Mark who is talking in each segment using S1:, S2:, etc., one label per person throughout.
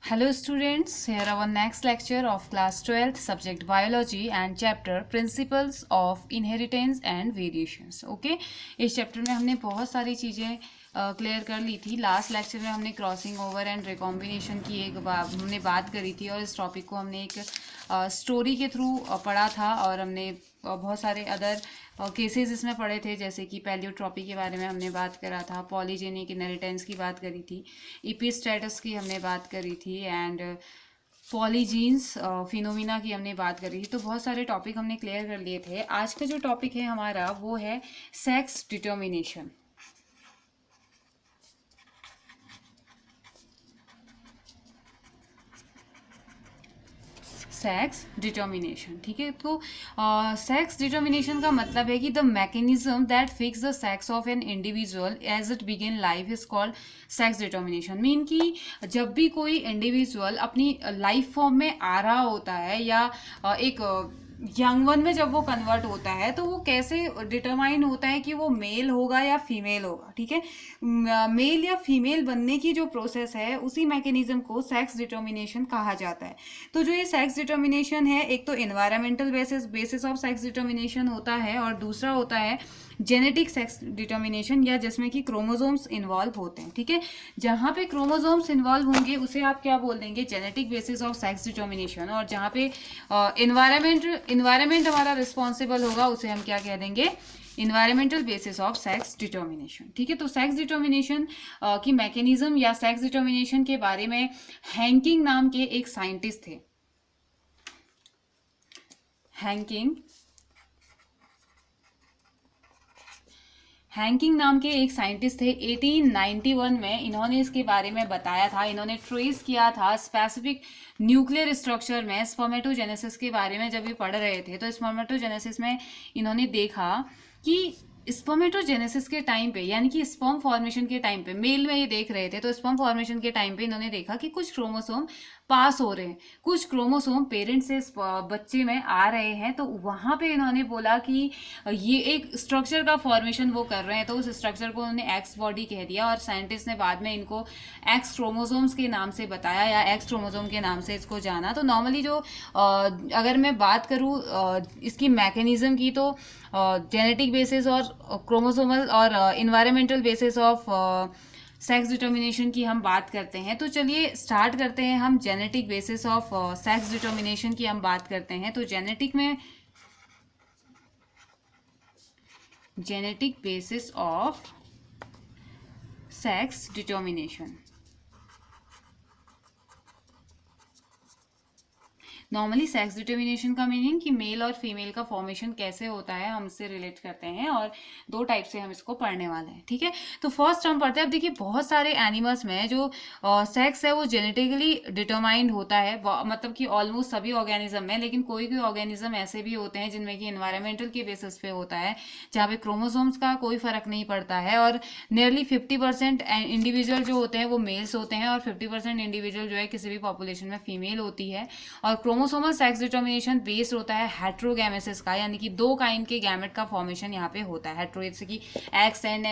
S1: Hello students, here our next lecture of class 12th subject biology and chapter principles of inheritance and variations. Okay, इस chapter में हमने बहुत सारी चीज़ें clear कर ली थी. लास्ट लेक्चर में हमने क्रॉसिंग ओवर एंड रिकॉम्बिनेशन की हमने बात करी थी और इस टॉपिक को हमने एक स्टोरी के थ्रू पढ़ा था और हमने बहुत सारे अदर केसेस इसमें पढ़े थे, जैसे कि पैलियोट्रॉपी के बारे में हमने बात करा था, पॉलीजेनिक इनहेरिटेंस की बात करी थी, इपिस्टेटस की हमने बात करी थी एंड पॉलीजीन्स फिनोमिना की हमने बात करी थी. तो बहुत सारे टॉपिक हमने क्लियर कर लिए थे. आज का जो टॉपिक है हमारा वो है सेक्स डिटर्मिनेशन. सेक्स डिटर्मिनेशन, ठीक है. तो सेक्स डिटर्मिनेशन का मतलब है कि the mechanism that fix the sex of an individual as it begin life is called sex determination. Mean कि जब भी कोई इंडिविजुअल अपनी लाइफ फॉर्म में आ रहा होता है या एक यंग वन में जब वो कन्वर्ट होता है तो वो कैसे डिटरमाइन होता है कि वो मेल होगा या फीमेल होगा. ठीक है, मेल या फीमेल बनने की जो प्रोसेस है उसी मैकेनिज्म को सेक्स डिटर्मिनेशन कहा जाता है. तो जो ये सेक्स डिटर्मिनेशन है, एक तो environmental basis of sex determination होता है और दूसरा होता है जेनेटिक सेक्स डिटर्मिनेशन, या जिसमें कि क्रोमोसोम्स इन्वॉल्व होते हैं. ठीक है, जहाँ पे क्रोमोसोम्स इन्वॉल्व होंगे उसे आप क्या बोल देंगे, genetic basis of sex determination. और जहाँ पे इन्वायरमेंट हमारा रिस्पॉन्सिबल होगा उसे हम क्या कह देंगे, environmental basis of sex determination. ठीक है, तो सेक्स डिटर्मिनेशन की मैकेनिज्म या सेक्स डिटर्मिनेशन के बारे में हैंकिंग नाम के एक साइंटिस्ट थे. हैंकिंग नाम के एक साइंटिस्ट थे. 1891 में इन्होंने इसके बारे में बताया था. इन्होंने ट्रेस किया था स्पेसिफिक न्यूक्लियर स्ट्रक्चर में स्पर्मेटोजेनेसिस के बारे में. जब ये पढ़ रहे थे तो स्पर्मेटोजेनेसिस में इन्होंने देखा कि स्पर्मेटोजेनेसिस के टाइम पे, यानी कि स्पर्म फॉर्मेशन के टाइम पे, मेल में ये देख रहे थे तो स्पर्म फॉर्मेशन के टाइम पे इन्होंने देखा कि कुछ क्रोमोसोम पास हो रहे हैं, कुछ क्रोमोसोम पेरेंट से बच्चे में आ रहे हैं. तो वहां पे इन्होंने बोला कि ये एक स्ट्रक्चर का फॉर्मेशन वो कर रहे हैं, तो उस स्ट्रक्चर को उन्होंने एक्स बॉडी कह दिया. और साइंटिस्ट ने बाद में इनको एक्स क्रोमोसोम्स के नाम से बताया या एक्स क्रोमोसोम के नाम से इसको जाना. तो नॉर्मली जो अगर मैं बात करूँ इसकी मैकेनिज्म की, तो जेनेटिक बेसिस और क्रोमोसोमल और environmental basis of sex determination की हम बात करते हैं. तो चलिए स्टार्ट करते हैं. हम genetic basis of sex determination की हम बात करते हैं. तो genetic basis of sex determination. Normally sex determination का मीनिंग कि मेल और फीमेल का फॉर्मेशन कैसे होता है हम इससे रिलेट करते हैं, और दो टाइप से हम इसको पढ़ने वाले हैं. ठीक है, तो फर्स्ट हम पढ़ते हैं. अब देखिए बहुत सारे एनिमल्स में जो सेक्स है वो जेनेटिकली डिटरमाइंड होता है, मतलब कि ऑलमोस्ट सभी ऑर्गेनिज्म में. लेकिन कोई कोई ऑर्गेनिज्म ऐसे भी होते हैं जिनमें कि एनवायरमेंटल के बेसिस पे होता है, जहाँ पे क्रोमोसोम्स का कोई फर्क नहीं पड़ता है. और नियरली 50% इंडिविजुअल जो होते हैं वो मेल्स होते हैं और 50% इंडिविजुअल जो है किसी भी पॉपुलेशन में फीमेल होती है. और क्रोमोसोमल सेक्स डिटर्मिनेशन बेस्ड होता है हेट्रोगैमेसिस का, यानी कि दो काइंड के गैमेट का फॉर्मेशन यहाँ पे होता है. हेट्रो जैसे कि एक्स एंड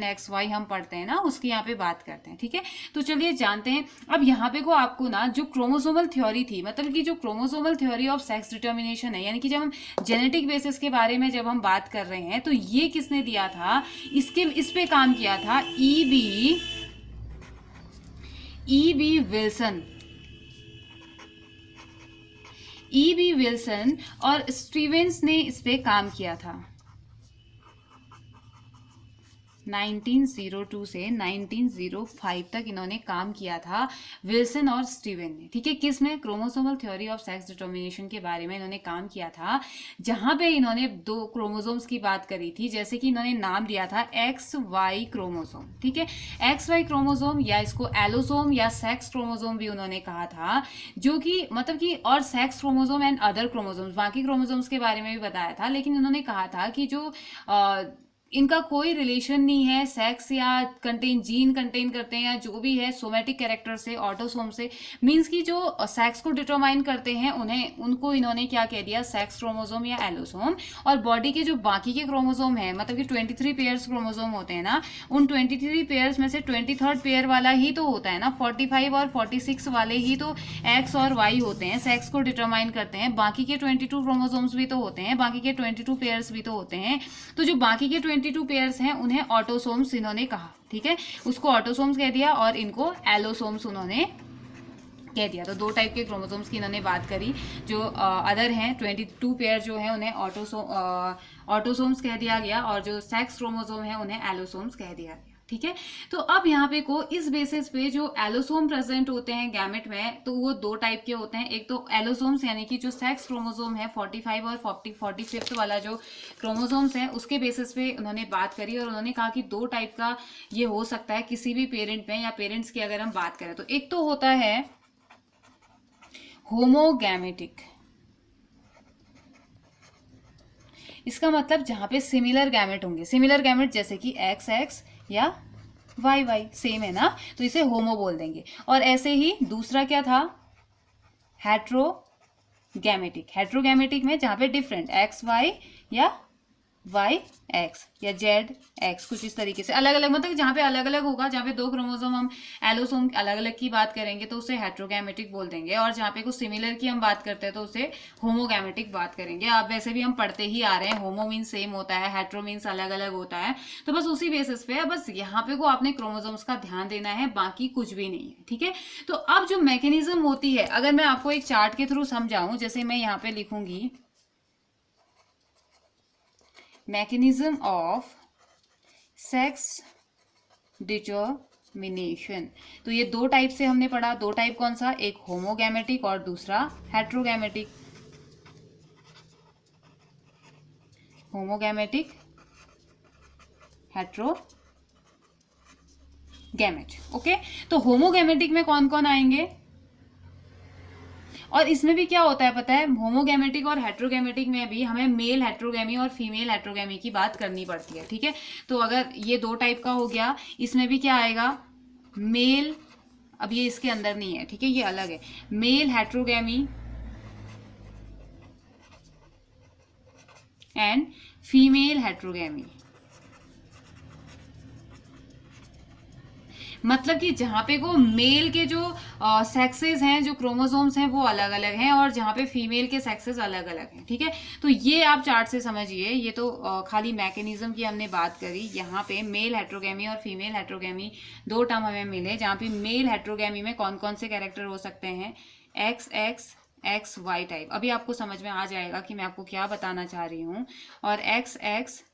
S1: एक्स वाई हम पढ़ते हैं ना, उसकी यहाँ पे बात करते हैं. ठीक है, तो चलिए जानते हैं. अब यहाँ पे को आपको ना जो क्रोमोसोमल थ्योरी थी, मतलब कि जो chromosomal theory of sex determination है, यानी कि जब हम जेनेटिक बेसिस के बारे में जब हम बात कर रहे हैं, तो ये किसने दिया था, इस पे काम किया था ई बी विल्सन और स्टीवेंस ने इस पे काम किया था. 1902 से 1905 तक इन्होंने काम किया था विल्सन और स्टीवन ने. ठीक है, किस में, chromosomal theory of sex determination के बारे में इन्होंने काम किया था, जहां पे इन्होंने दो क्रोमोसोम्स की बात करी थी, जैसे कि इन्होंने नाम दिया था एक्स वाई क्रोमोसोम. ठीक है, एक्स वाई क्रोमोसोम या इसको एलोसोम या सेक्स क्रोमोसोम भी उन्होंने कहा था, जो कि मतलब कि, और sex chromosome and other chromosomes, बाकी क्रोमोसोम्स के बारे में भी बताया था. लेकिन उन्होंने कहा था कि जो इनका कोई रिलेशन नहीं है सेक्स या जीन कंटेन करते हैं या जो भी है सोमेटिक कैरेक्टर से, ऑटोसोम से, मीन्स की जो सेक्स को डिटरमाइन करते हैं उनको इन्होंने क्या कह दिया, सेक्स क्रोमोसोम या एलोसोम। और बॉडी के जो बाकी के क्रोमोसोम है, मतलब कि 23 पेयर्स क्रोमोसोम होते हैं ना, उन 23 पेयर्स में से 23rd पेयर वाला ही तो होता है ना, 45 और 46 वाले ही तो एक्स और वाई होते हैं, सेक्स को डिटरमाइन करते हैं। बाकी के 22 क्रोमोसोम्स भी तो होते हैं, बाकी के 22 पेयर्स भी तो होते हैं। तो जो बाकी के 22 पेयर्स हैं उन्हें ऑटोसोम्स इन्होंने कहा, ठीक है, उसको ऑटोसोम्स कह दिया, और इनको एलोसोम्स उन्होंने कह दिया। तो दो टाइप के क्रोमोसोम्स की इन्होंने बात करी। जो अदर हैं 22 पेयर जो है उन्हें ऑटोसोम्स कह दिया गया, और जो सेक्स क्रोमोसोम है उन्हें एलोसोम्स कह दिया गया, ठीक है। तो अब यहाँ पे को इस बेसिस पे जो एलोसोम प्रेजेंट होते हैं गैमेट में, तो वो दो टाइप के होते हैं। एक तो एलोसोम्स यानी कि जो सेक्स क्रोमोसोम है 45 और 45th वाला जो क्रोमोसोम्स है, उसके बेसिस पे उन्होंने बात करी, और उन्होंने कहा कि दो टाइप का ये हो सकता है किसी भी पेरेंट में, या पेरेंट्स की अगर हम बात करें तो एक तो होता है होमोगैमेटिक। इसका मतलब जहां पे सिमिलर गैमेट होंगे, सिमिलर गैमेट जैसे कि एक्स एक्स या वाई वाई सेम है ना, तो इसे होमो बोल देंगे। और ऐसे ही दूसरा क्या था, हेट्रोगैमेटिक। हेट्रोगैमेटिक में जहां पे डिफरेंट एक्स वाई या वाई एक्स या जेड एक्स, कुछ इस तरीके से अलग अलग, मतलब जहाँ पे अलग अलग होगा, जहाँ पे दो क्रोमोसोम हम एलोसोम अलग अलग की बात करेंगे तो उसे हेट्रोगैमेटिक बोल देंगे, और जहाँ पे कुछ सिमिलर की हम बात करते हैं तो उसे होमोगैमेटिक बात करेंगे। अब वैसे भी हम पढ़ते ही आ रहे हैं, होमो मीन्स सेम होता है, हेट्रो मीन्स अलग अलग होता है, तो बस उसी बेसिस पे बस यहाँ पे को आपने क्रोमोसोम्स का ध्यान देना है, बाकी कुछ भी नहीं है, ठीक है। तो अब जो मैकेनिज्म होती है, अगर मैं आपको एक चार्ट के थ्रू समझाऊं, जैसे मैं यहाँ पे लिखूंगी mechanism of sex determination, तो ये दो टाइप से हमने पढ़ा। दो टाइप कौन सा, एक होमोगैमेटिक और दूसरा हेट्रोगैमेटिक। Homogametic, heterogamete, okay. तो होमोगैमेटिक में कौन कौन आएंगे, और इसमें भी क्या होता है पता है, होमोगैमेटिक और हेट्रोगैमेटिक में भी हमें मेल हेट्रोगैमी और फीमेल हेट्रोगैमी की बात करनी पड़ती है, ठीक है। तो अगर ये दो टाइप का हो गया, इसमें भी क्या आएगा, मेल, अब ये इसके अंदर नहीं है, ठीक है, ये अलग है, mail heterogamy and female heterogamy. मतलब कि जहां पे को मेल के जो सेक्सेस हैं, जो क्रोमोसोम्स हैं वो अलग अलग हैं, और जहां पे फीमेल के सेक्सेस अलग अलग हैं, ठीक है। तो ये आप चार्ट से समझिए, ये तो खाली मैकेनिज्म की हमने बात करी। यहाँ पे मेल हेट्रोगैमी और फीमेल हेट्रोगैमी दो टर्म हमें मिले, जहाँ पे मेल हेट्रोगैमी में कौन कौन से कैरेक्टर हो सकते हैं, X X X Y type. अभी आपको समझ में आ जाएगा कि मैं आपको क्या बताना चाह रही हूँ। और एक्स एक्स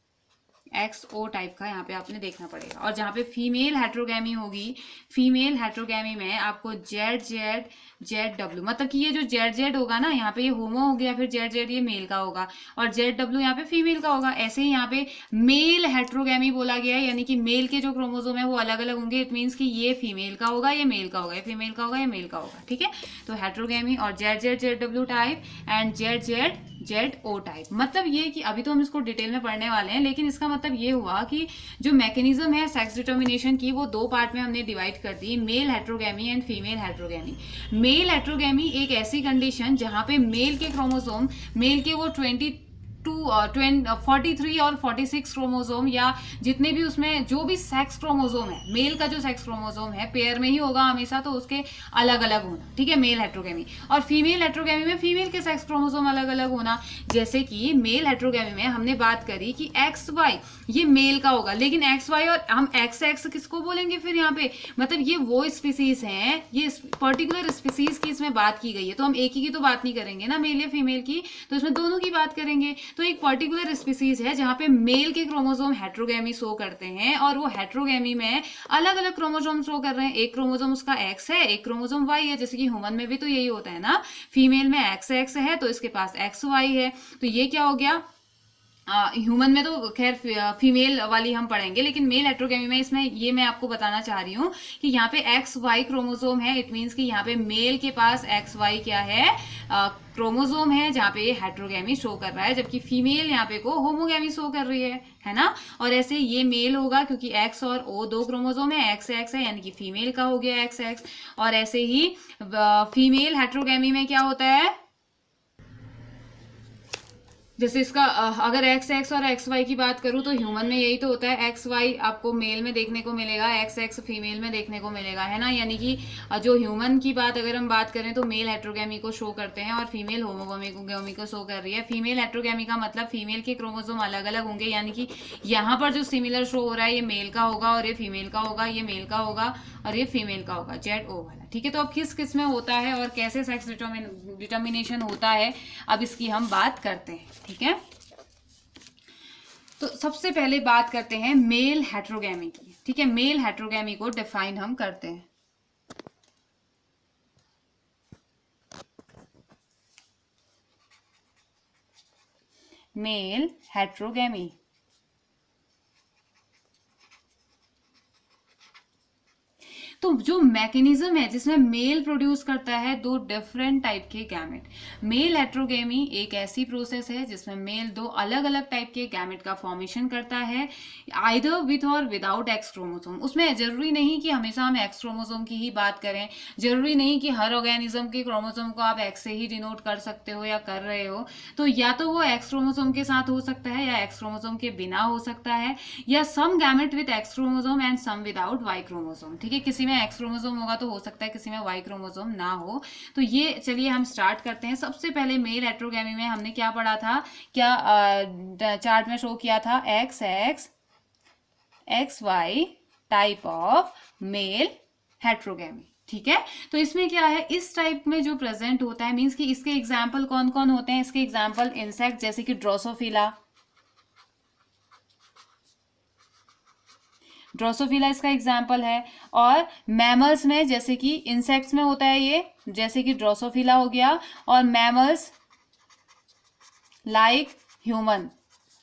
S1: एक्स ओ टाइप का यहाँ पे आपने देखना पड़ेगा। और जहाँ पे फीमेल हेट्रोगैमी होगी, फीमेल हेट्रोगैमी में आपको जेड जेड जेड डब्ल्यू, मतलब कि ये जो जेड जेड होगा ना, यहाँ पे ये होमो हो गया, फिर जेड जेड ये मेल का होगा, और जेड डब्ल्यू यहाँ पे फीमेल का होगा। ऐसे ही यहाँ पे मेल हेट्रोगैमी बोला गया है, यानी कि मेल के जो क्रोमोसोम है वो अलग अलग होंगे। इट मीन्स कि ये फीमेल का होगा, ये मेल का होगा, ये फीमेल का होगा, ये मेल का होगा, ठीक है। तो हेट्रोगैमी और Z Z Z W type and Z Z Z O type. मतलब ये कि अभी तो हम इसको डिटेल में पढ़ने वाले हैं, लेकिन इसका मतलब ये हुआ कि जो मैकेनिज्म है सेक्स डिटर्मिनेशन की, वो दो पार्ट में हमने डिवाइड कर दी, mail heterogamy and female heterogamy. Mail heterogamy एक ऐसी कंडीशन जहां पे मेल के क्रोमोसोम, मेल के वो 43 और 46 क्रोमोसोम, या जितने भी उसमें जो भी सेक्स क्रोमोसोम है, मेल का जो सेक्स क्रोमोसोम है पेयर में ही होगा हमेशा, तो उसके अलग अलग होना, ठीक है, मेल हेट्रोगैमी। और फीमेल हेट्रोगैमी में फीमेल के सेक्स क्रोमोसोम अलग अलग होना। जैसे कि मेल हेट्रोगैमी में हमने बात करी कि एक्स वाई ये मेल का होगा, लेकिन एक्स वाई और हम एक्स एक्स किसको बोलेंगे फिर यहाँ पे, मतलब ये वो स्पीसीज हैं, ये पर्टिकुलर स्पीसीज की इसमें बात की गई है, तो हम एक ही की तो बात नहीं करेंगे ना, मेल या फीमेल की, तो इसमें दोनों की बात करेंगे। तो एक पर्टिकुलर स्पीसीज है जहां पे मेल के क्रोमोसोम हेट्रोगैमी शो करते हैं, और वो हेट्रोगैमी में अलग अलग क्रोमोसोम शो कर रहे हैं। एक क्रोमोसोम उसका एक्स है, एक क्रोमोसोम वाई है, जैसे कि ह्यूमन में भी तो यही होता है ना, फीमेल में एक्स एक्स है तो इसके पास एक्स वाई है। तो ये क्या हो गया, ह्यूमन में तो खैर फीमेल वाली हम पढ़ेंगे, लेकिन मेल हेट्रोगेमी में इसमें ये मैं आपको बताना चाह रही हूँ कि यहाँ पे एक्स वाई क्रोमोसोम है। इट मीन्स कि यहाँ पे मेल के पास एक्स वाई क्या है, क्रोमोसोम है, जहाँ पे ये हेट्रोगेमी शो कर रहा है, जबकि फीमेल यहाँ पे को होमोगेमी शो कर रही है ना। और ऐसे ये मेल होगा क्योंकि एक्स और ओ दो क्रोमोसोम है, एक्स एक्स है, यानी कि फीमेल का हो गया एक्स एक्स। और ऐसे ही फीमेल हेट्रोगेमी में क्या होता है, जैसे इसका अगर एक्स एक्स और एक्स वाई की बात करूं तो ह्यूमन में यही तो होता है, एक्स वाई आपको मेल में देखने को मिलेगा, एक्स एक्स फीमेल में देखने को मिलेगा, है ना। यानी कि जो ह्यूमन की बात अगर हम बात करें तो मेल हेट्रोगेमी को शो करते हैं और फीमेल होमोगेमी को शो कर रही है। फीमेल हेट्रोगेमी का मतलब फीमेल के क्रोमोसोम अलग अलग होंगे, यानी कि यहाँ पर जो सिमिलर शो हो रहा है ये मेल का होगा और ये फीमेल का होगा, ये मेल का होगा और ये फीमेल का होगा, जेड ओ वाला। ठीक है, तो अब किस किस में होता है और कैसे सेक्स डिटर्मिनेशन होता है, अब इसकी हम बात करते हैं। ठीक है, तो सबसे पहले बात करते हैं मेल हेट्रोगेमी की। ठीक है, मेल हेट्रोगेमी को डिफाइन हम करते हैं। मेल हेट्रोगेमी, तो जो मैकेनिज्म है जिसमें मेल प्रोड्यूस करता है दो डिफरेंट टाइप के गैमेट। मेल हेट्रोगेमी एक ऐसी प्रोसेस है जिसमें मेल दो अलग अलग टाइप के गैमेट का फॉर्मेशन करता है, आइदर विथ और विदाउट एक्स क्रोमोसोम। उसमें जरूरी नहीं कि हमेशा हम एक्स क्रोमोसोम की ही बात करें, जरूरी नहीं कि हर ऑर्गेनिज्म के क्रोमोसोम को आप एक्स से ही डिनोट कर सकते हो या कर रहे हो। तो या तो वो एक्स क्रोमोसोम के साथ हो सकता है या एक्स क्रोमोसोम के बिना हो सकता है, या some gamete with X chromosome and some without Y chromosome. ठीक है, किसी में एक्स क्रोमोसोम होगा तो हो सकता है किसी में वाई क्रोमोसोम ना हो। तो ये चलिए हम स्टार्ट करते हैं। सबसे पहले मेल हेट्रोगेमी में हमने क्या पढ़ा था, क्या चार्ट में शो किया था, X X X Y type of male heterogamety. ठीक है, तो इसमें क्या है, इस टाइप में जो प्रेजेंट होता है, मींस कि इसके एग्जाम्पल कौन कौन होते हैं, इसके एग्जाम्पल इंसेक्ट जैसे कि ड्रोसोफिला, ड्रोसोफिला इसका एग्जाम्पल है। और मैमल्स में जैसे कि इंसेक्ट्स में होता है ये, जैसे कि ड्रोसोफिला हो गया, और मैमल्स लाइक ह्यूमन,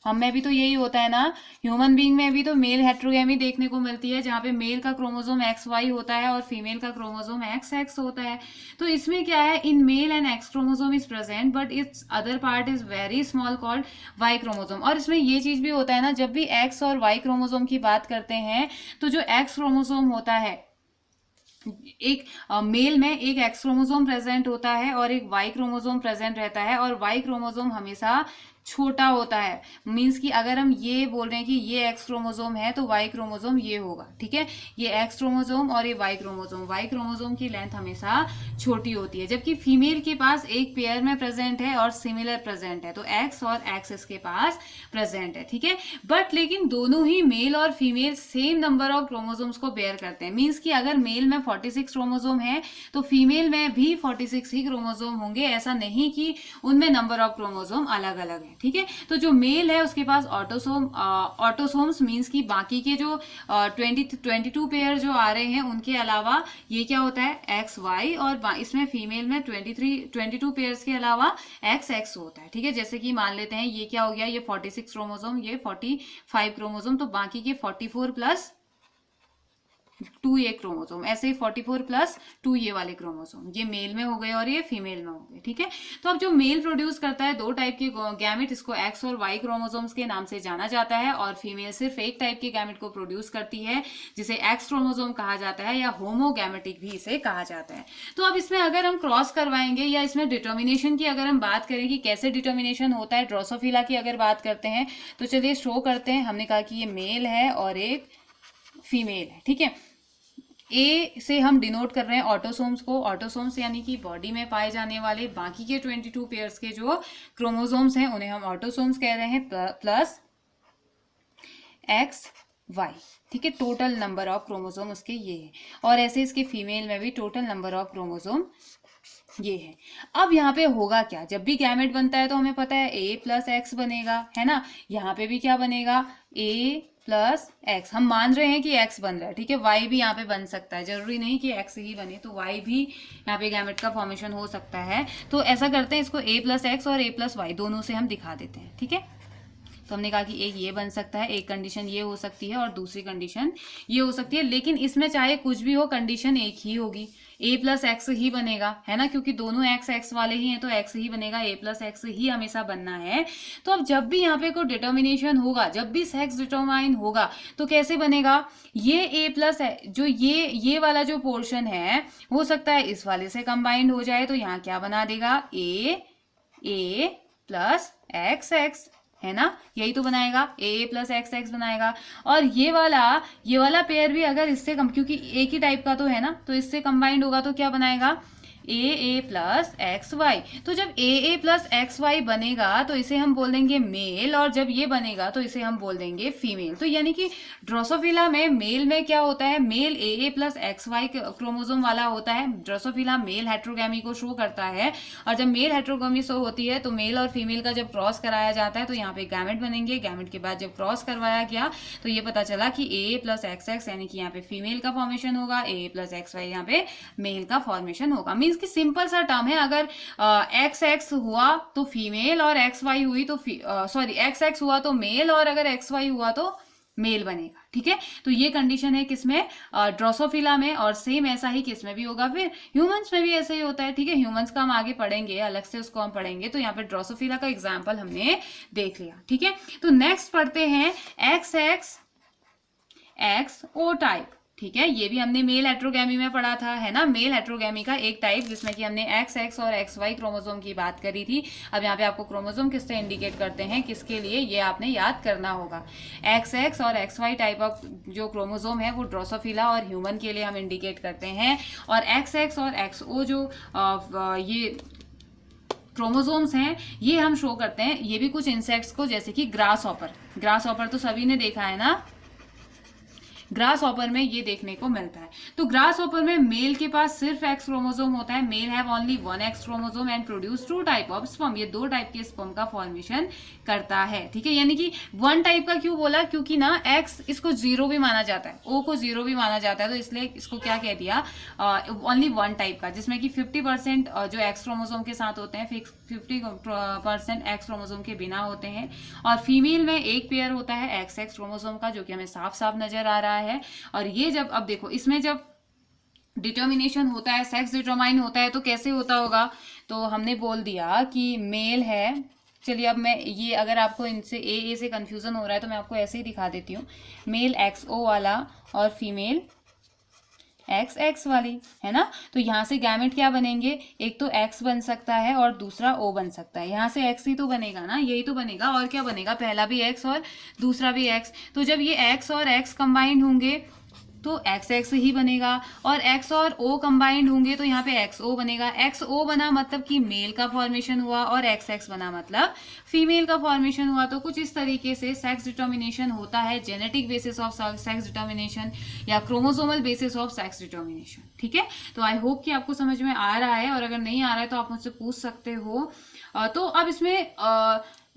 S1: हम में भी तो यही होता है ना, ह्यूमन बीइंग में भी तो मेल हेट्रोगेमी देखने को मिलती है, जहाँ पे मेल का क्रोमोसोम एक्स वाई होता है और फीमेल का क्रोमोसोम एक्स एक्स होता है। तो इसमें क्या है, in male and X chromosome is present but it's other part is very small called Y chromosome. और इसमें ये चीज भी होता है ना, जब भी एक्स और वाई क्रोमोसोम की बात करते हैं तो जो एक्स क्रोमोसोम होता है, एक मेल में एक एक्स क्रोमोसोम प्रेजेंट होता है और एक वाई क्रोमोसोम प्रेजेंट रहता है, और वाई क्रोमोसोम हमेशा छोटा होता है। मींस कि अगर हम ये बोल रहे हैं कि ये एक्स क्रोमोसोम है तो वाई क्रोमोसोम ये होगा। ठीक है, ये एक्स क्रोमोसोम और ये वाई क्रोमोसोम की लेंथ हमेशा छोटी होती है, जबकि फीमेल के पास एक पेयर में प्रेजेंट है और सिमिलर प्रेजेंट है, तो एक्स और एक्स इसके पास प्रेजेंट है। ठीक है, बट लेकिन दोनों ही मेल और female same number of chromosomes को बेयर करते हैं। मींस कि अगर मेल में 46 क्रोमोसोम है तो फीमेल में भी 46 ही क्रोमोसोम होंगे, ऐसा नहीं कि उनमें नंबर ऑफ क्रोमोसोम अलग अलग है। ठीक है, तो जो मेल है उसके पास ऑटोसोम्स, मींस कि बाकी के जो 22 पेयर जो आ रहे हैं उनके अलावा ये क्या होता है, एक्स वाई, और इसमें फीमेल में 22 पेयर्स के अलावा एक्स एक्स होता है। ठीक है, जैसे कि मान लेते हैं ये क्या हो गया, ये 46 क्रोमोसोम, ये 45 क्रोमोसोम, तो बाकी के 44 प्लस 2 ये क्रोमोसोम, ऐसे ही 44 प्लस 2 ये वाले क्रोमोसोम, ये मेल में हो गए और ये फीमेल में हो गए। ठीक है, तो अब जो मेल प्रोड्यूस करता है दो टाइप के गैमेट, इसको एक्स और वाई क्रोमोसोम्स के नाम से जाना जाता है, और फीमेल सिर्फ एक टाइप के गैमेट को प्रोड्यूस करती है जिसे एक्स क्रोमोसोम कहा जाता है, या होमोगैमेटिक भी इसे कहा जाता है। तो अब इसमें अगर हम क्रॉस करवाएंगे या इसमें डिटर्मिनेशन की अगर हम बात करें कि कैसे डिटर्मिनेशन होता है, ड्रोसोफिला की अगर बात करते हैं तो चलिए शो करते हैं। हमने कहा कि ये मेल है और एक फीमेल है। ठीक है, ए से हम डिनोट कर रहे हैं ऑटोसोम्स को, ऑटोसोम्स यानी कि बॉडी में पाए जाने वाले बाकी के 22 पेयर्स के जो क्रोमोसोम्स हैं उन्हें हम ऑटोसोम्स कह रहे हैं, प्लस एक्स वाई। ठीक है, टोटल नंबर ऑफ क्रोमोसोम उसके ये है, और ऐसे इसके फीमेल में भी टोटल नंबर ऑफ क्रोमोसोम ये है। अब यहाँ पे होगा क्या, जब भी गैमेट बनता है तो हमें पता है ए प्लस एक्स बनेगा, है ना। यहाँ पे भी क्या बनेगा, ए प्लस एक्स, हम मान रहे हैं कि एक्स बन रहा है। ठीक है, वाई भी यहाँ पे बन सकता है, जरूरी नहीं कि एक्स ही बने, तो वाई भी यहाँ पे गैमेट का फॉर्मेशन हो सकता है। तो ऐसा करते हैं, इसको ए प्लस एक्स और ए प्लस वाई दोनों से हम दिखा देते हैं। ठीक है, तो हमने कहा कि एक ये बन सकता है, एक कंडीशन ये हो सकती है और दूसरी कंडीशन ये हो सकती है, लेकिन इसमें चाहे कुछ भी हो कंडीशन एक ही होगी, a प्लस एक्स ही बनेगा, है ना, क्योंकि दोनों एक्स एक्स वाले ही हैं तो एक्स ही बनेगा, a प्लस एक्स ही हमेशा बनना है। तो अब जब भी यहाँ पे कोई डिटर्मिनेशन होगा, जब भी सेक्स डिटरमाइन होगा तो कैसे बनेगा, ये a प्लस जो ये वाला जो पोर्शन है हो सकता है इस वाले से कंबाइंड हो जाए, तो यहाँ क्या बना देगा, a प्लस एक्स एक्स, है ना, यही तो बनाएगा, a प्लस एक्स एक्स बनाएगा। और ये वाला पेयर भी अगर इससे कम, क्योंकि एक ही टाइप का तो है ना, तो इससे कंबाइंड होगा तो क्या बनाएगा, a प्लस एक्स वाई। तो जब a प्लस एक्स वाई बनेगा तो इसे हम बोल देंगे मेल, और जब ये बनेगा तो इसे हम बोल देंगे फीमेल। तो यानी कि ड्रोसोफिला में मेल में क्या होता है, male a plus X Y chromosome वाला होता है। ड्रोसोफिला मेल हेट्रोगैमी को शो करता है, और जब मेल हेट्रोगैमी शो होती है तो मेल और फीमेल का जब क्रॉस कराया जाता है तो यहाँ पे गैमेट बनेंगे। गैमेट के बाद जब क्रॉस करवाया गया तो ये पता चला कि a प्लस एक्स एक्स यानी कि यहाँ पे फीमेल का फॉर्मेशन होगा, a प्लस एक्स वाई यहाँ पे मेल का फॉर्मेशन होगा। मीन्स कि सिंपल सा टर्म है, अगर एक्स एक्स हुआ तो फीमेल और एक्स वाई हुई तो सॉरी एक्स एक्स हुआ तो मेल, और अगर एक्स वाई हुआ तो मेल बनेगा। ठीक है, तो ये कंडीशन है किसमें, ड्रोसोफिला में, और सेम ऐसा ही किसमें भी होगा, फिर ह्यूमंस में भी ऐसा ही होता है। ठीक है, ह्यूमंस का हम आगे पढ़ेंगे, अलग से उसको हम पढ़ेंगे। तो यहाँ पे ड्रोसोफिला का एग्जाम्पल हमने देख लिया। ठीक है, तो नेक्स्ट पढ़ते हैं एक्स एक्स एक्स ओ टाइप। ठीक है, ये भी हमने मेल हेट्रोगैमी में पढ़ा था, है ना, मेल हेट्रोगैमी का एक टाइप जिसमें कि हमने एक्स एक्स और एक्स वाई क्रोमोसोम की बात करी थी। अब यहाँ पे आपको क्रोमोसोम किससे इंडिकेट करते हैं, किसके लिए, ये आपने याद करना होगा। एक्स एक्स और एक्स वाई टाइप ऑफ जो क्रोमोसोम है वो ड्रोसोफिला और ह्यूमन के लिए हम इंडिकेट करते हैं, और एक्स एक्स और एक्स ओ जो ये क्रोमोसोम्स हैं ये हम शो करते हैं, ये भी कुछ इंसेक्ट्स को, जैसे कि ग्रास ऑपर तो सभी ने देखा है ना, ग्रास ऑपर में ये देखने को मिलता है। तो ग्रास ऑपर में मेल के पास सिर्फ एक्स क्रोमोसोम होता है, male have only one X chromosome and produce two type of sperm, ये दो टाइप के स्पर्म का फॉर्मेशन करता है। ठीक है, यानी कि वन टाइप का क्यों बोला, क्योंकि ना एक्स इसको जीरो भी माना जाता है, ओ को जीरो भी माना जाता है, तो इसलिए इसको क्या कह दिया, ओनली वन टाइप का, जिसमें कि 50% जो एक्स क्रोमोसोम के साथ होते हैं, 50% एक्स क्रोमोसोम के बिना होते हैं, और फीमेल में एक पेयर होता है एक्स एक्स क्रोमोसोम का, जो कि हमें साफ साफ नजर आ रहा है। और ये जब, अब देखो इसमें जब डिटर्मिनेशन होता है, सेक्स डिटरमाइन होता है, तो कैसे होता होगा, तो हमने बोल दिया कि मेल है, चलिए अब मैं ये, अगर आपको इनसे ए से कंफ्यूजन हो रहा है तो मैं आपको ऐसे ही दिखा देती हूँ, मेल एक्स ओ वाला और फीमेल एक्स एक्स वाली, है ना। तो यहाँ से गैमेट क्या बनेंगे, एक तो एक्स बन सकता है और दूसरा ओ बन सकता है, यहाँ से एक्स ही तो बनेगा ना, यही तो बनेगा, और क्या बनेगा, पहला भी एक्स और दूसरा भी एक्स। तो जब ये एक्स और एक्स कंबाइंड होंगे तो एक्स एक्स ही बनेगा, और एक्स और ओ कंबाइंड होंगे तो यहाँ पे एक्स ओ बनेगा। एक्स ओ बना मतलब कि मेल का फॉर्मेशन हुआ, और एक्स एक्स बना मतलब फीमेल का फॉर्मेशन हुआ। तो कुछ इस तरीके से सेक्स डिटर्मिनेशन होता है, genetic basis of sex determination या chromosomal basis of sex determination. ठीक है, तो आई होप कि आपको समझ में आ रहा है, और अगर नहीं आ रहा है तो आप मुझसे पूछ सकते हो। तो अब इसमें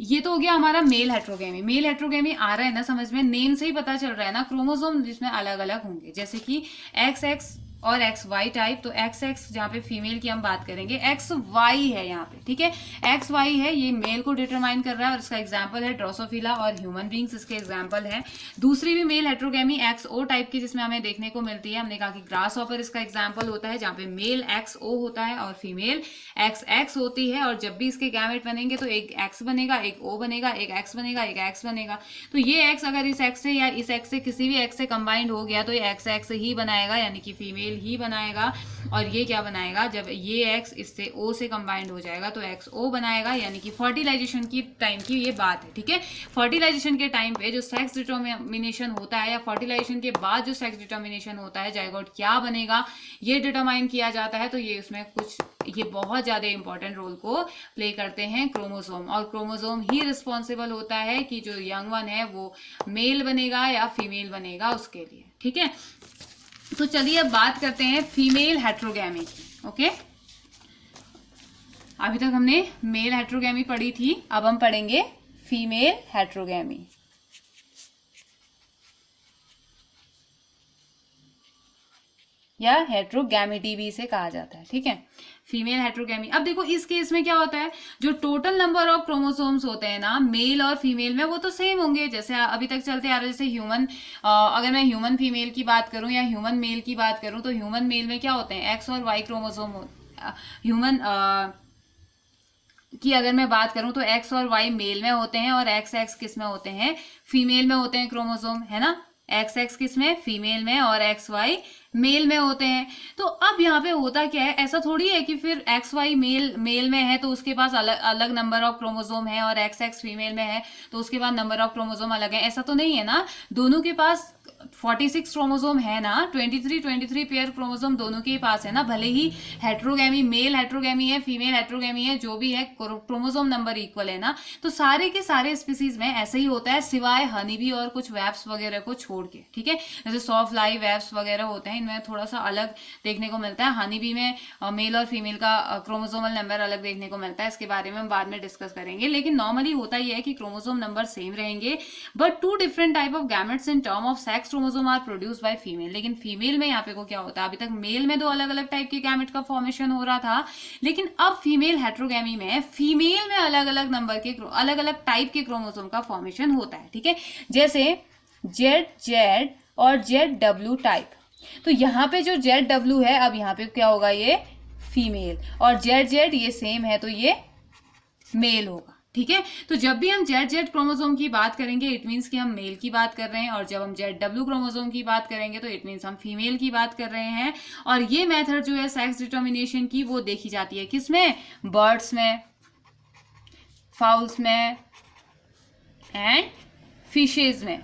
S1: ये तो हो गया हमारा मेल हेट्रोगेमी आ रहा है ना समझ में, नेम से ही पता चल रहा है ना, क्रोमोसोम जिसमें अलग अलग होंगे, जैसे कि एक्स एक्स और एक्स वाई टाइप। तो एक्स एक्स जहाँ पे फीमेल की हम बात करेंगे, एक्स वाई है यहाँ पे, ठीक है, एक्स वाई है, ये मेल को डिटरमाइन कर रहा है, और इसका एग्जाम्पल है ड्रोसोफिला और ह्यूमन बींग्स, इसके एग्जाम्पल है। दूसरी भी मेल हेट्रोगेमी एक्स ओ टाइप की जिसमें हमें देखने को मिलती है, हमने कहा कि ग्रास ऑपर इसका एग्जाम्पल होता है, जहाँ पे मेल एक्स ओ होता है और फीमेल एक्स एक्स होती है, और जब भी इसके गैमेट बनेंगे तो एक एक्स बनेगा, एक ओ बनेगा, एक एक्स बनेगा, एक एक्स बनेगा। तो ये एक्स अगर इस एक्स से या इस एक्स से किसी भी एक्स से कंबाइंड हो गया तो ये एक्स एक्स ही बनाएगा, यानी कि फीमेल ही बनाएगा। और ये क्या बनाएगा, जब ये एक्स इससे ओ से कंबाइंड हो जाएगा तो एक्स ओ बनाएगा, यानी कि फर्टिलाइजेशन की टाइम की ये बात है। ठीक है, फर्टिलाइजेशन के टाइम पे जो सेक्स डिटर्मिनेशन होता है, या फर्टिलाइजेशन के बाद जो सेक्स डिटर्मिनेशन होता है, जाइगोट क्या बनेगा ये डिटरमाइन किया जाता है। तो ये उसमें कुछ, ये बहुत ज्यादा इंपॉर्टेंट रोल को प्ले करते हैं क्रोमोसोम, और क्रोमोसोम ही रिस्पॉन्सिबल होता है कि जो यंग वन है वो मेल बनेगा या फीमेल बनेगा उसके लिए। ठीक है, तो चलिए अब बात करते हैं फीमेल हेट्रोगैमी की। ओके, अभी तक हमने मेल हेट्रोगैमी पढ़ी थी, अब हम पढ़ेंगे फीमेल हेट्रोगैमी। या हेट्रोगैमिटी भी इसे कहा जाता है, ठीक है, फीमेल हेट्रोगैमी। अब देखो इस केस में क्या होता है, जो टोटल नंबर ऑफ क्रोमोसोम्स होते हैं ना मेल और फीमेल में, वो तो सेम होंगे जैसे अभी तक चलते आ रहे। जैसे ह्यूमन, अगर मैं ह्यूमन फीमेल की बात करूं या ह्यूमन मेल की बात करूं, तो ह्यूमन मेल में क्या होते हैं, एक्स और वाई क्रोमोसोम। ह्यूमन की अगर मैं बात करूं तो एक्स और वाई मेल में होते हैं, और एक्स एक्स किस में होते हैं, फीमेल में होते हैं क्रोमोसोम, है ना। एक्स एक्स किस में, फीमेल में, और एक्स वाई मेल में होते हैं। तो अब यहाँ पे होता क्या है, ऐसा थोड़ी है कि फिर एक्स वाई मेल में है तो उसके पास अलग अलग नंबर ऑफ क्रोमोसोम है, और एक्स एक्स फीमेल में है तो उसके बाद नंबर ऑफ क्रोमोसोम अलग है, ऐसा तो नहीं है ना। दोनों के पास 46 क्रोमोसोम है ना, 23 पेयर क्रोमोसोम दोनों के पास है ना। भले ही हेट्रोगैमी, मेल हेट्रोगैमी है, फीमेल हेट्रोगैमी है, जो भी है, क्रोमोसोम नंबर इक्वल है ना। तो सारे के सारे स्पीसीज में ऐसा ही होता है, सिवाय हनीबी और कुछ वेब्स वगैरह को छोड़ के, ठीक है। जैसे सॉफ्टफ्लाई वेब्स वगैरह होते हैं, इनमें थोड़ा सा अलग देखने को मिलता है। हनीबी में मेल और फीमेल का क्रोमोसोमल नंबर अलग देखने को मिलता है, इसके बारे में हम बाद में डिस्कस करेंगे। लेकिन नॉर्मली होता ही है कि क्रोमोसोम नंबर सेम रहेंगे, but two different type of gametes in term of sex chromosome are produce by female. लेकिन फीमेल में यहाँ पे को क्या होता है, अभी तक मेल में दो अलग अलग टाइप के गैमेट का फॉर्मेशन हो रहा था, लेकिन अब फीमेल हेट्रोगैमी में फीमेल में अलग अलग नंबर के अलग अलग टाइप के क्रोमोसोम का फॉर्मेशन होता है, ठीक है। जैसे जेड और जेड टाइप। तो यहाँ पे जो जेड है, अब यहाँ पे क्या होगा, ये फीमेल, और जेड ये सेम है तो ये मेल होगा, ठीक है। तो जब भी हम जेड क्रोमोसोम की बात करेंगे इट मीन्स कि हम मेल की बात कर रहे हैं, और जब हम जेड क्रोमोसोम की बात करेंगे तो इट मीन्स हम फीमेल की बात कर रहे हैं। और ये मेथड जो है सेक्स डिटर्मिनेशन की, वो देखी जाती है किसमें, बर्ड्स में, फाउल्स में एंड फिशेज में।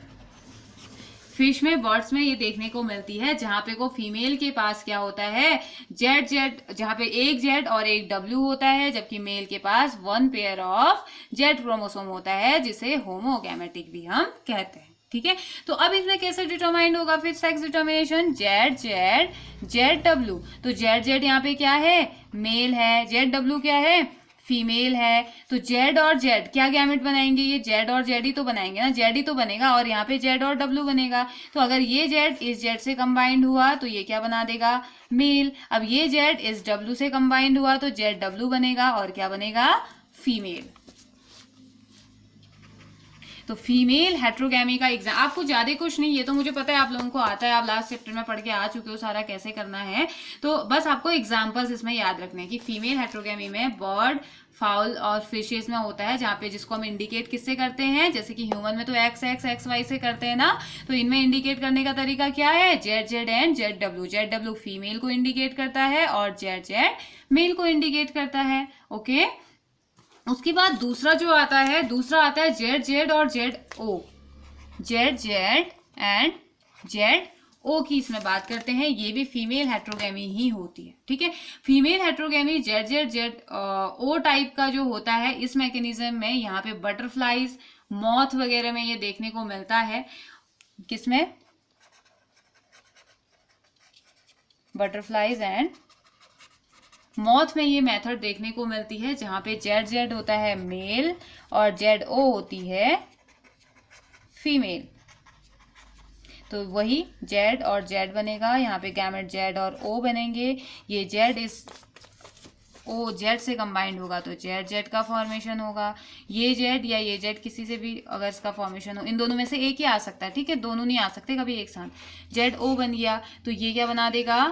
S1: फिश में, बर्ड्स में ये देखने को मिलती है, जहां पे को फीमेल के पास क्या होता है, जेड जहां पे एक जेड और एक डब्ल्यू होता है, जबकि मेल के पास 1 पेयर ऑफ जेड क्रोमोसोम होता है, जिसे होमोगैमेटिक भी हम कहते हैं, ठीक है। तो अब इसमें कैसे डिटरमाइंड होगा फिर सेक्स डिटर्मिनेशन, जेड डब्ल्यू। तो जेड यहाँ पे क्या है, मेल है, जेड डब्ल्यू क्या है, फीमेल है। तो जेड और जेड क्या गैमेट बनाएंगे, ये जेड और जेड ही तो बनाएंगे ना, जेड ही तो बनेगा, और यहाँ पे जेड और डब्ल्यू बनेगा। तो अगर ये जेड इस जेड से कंबाइंड हुआ तो ये क्या बना देगा, मेल। अब ये जेड इस डब्ल्यू से कंबाइंड हुआ तो जेड डब्ल्यू बनेगा, और क्या बनेगा, फीमेल। तो फीमेल हेट्रोगैमी का एग्जाम, आपको ज्यादा कुछ नहीं, ये तो मुझे पता है आप लोगों को आता है, आप लास्ट चैप्टर में पढ़ के आ चुके हो सारा कैसे करना है। तो बस आपको एग्जांपल्स इसमें याद रखने हैं कि फीमेल हेट्रोगैमी में बर्ड, फाउल और फिशेस में होता है, जहाँ पे जिसको हम इंडिकेट किससे करते हैं, जैसे कि ह्यूमन में तो एक्स एक्स एक्स वाई से करते हैं ना, तो इनमें इंडिकेट करने का तरीका क्या है, Z and Z W female को इंडिकेट करता है और जेड मेल को इंडिकेट करता है, ओके। उसके बाद दूसरा जो आता है, दूसरा आता है जेड और Z O, Z and Z O की इसमें बात करते हैं, ये भी फीमेल हेट्रोगैमी ही होती है, ठीक है। Female heterogamy Z O type का जो होता है, इस मैकेनिज्म में यहाँ पे बटरफ्लाईज, मॉथ वगैरह में ये देखने को मिलता है, किसमें, बटरफ्लाईज एंड मॉथ में ये मेथड देखने को मिलती है, जहां पे जेड होता है मेल और जेड ओ होती है फीमेल। तो वही जेड और जेड बनेगा, यहाँ पे गैमेट जेड और ओ बनेंगे, ये जेड इस ओ जेड से कंबाइंड होगा तो जेड का फॉर्मेशन होगा, ये जेड या ये जेड किसी से भी अगर इसका फॉर्मेशन हो, इन दोनों में से एक ही आ सकता है, ठीक है, दोनों नहीं आ सकते कभी एक साथ। जेड ओ बन गया तो ये क्या बना देगा,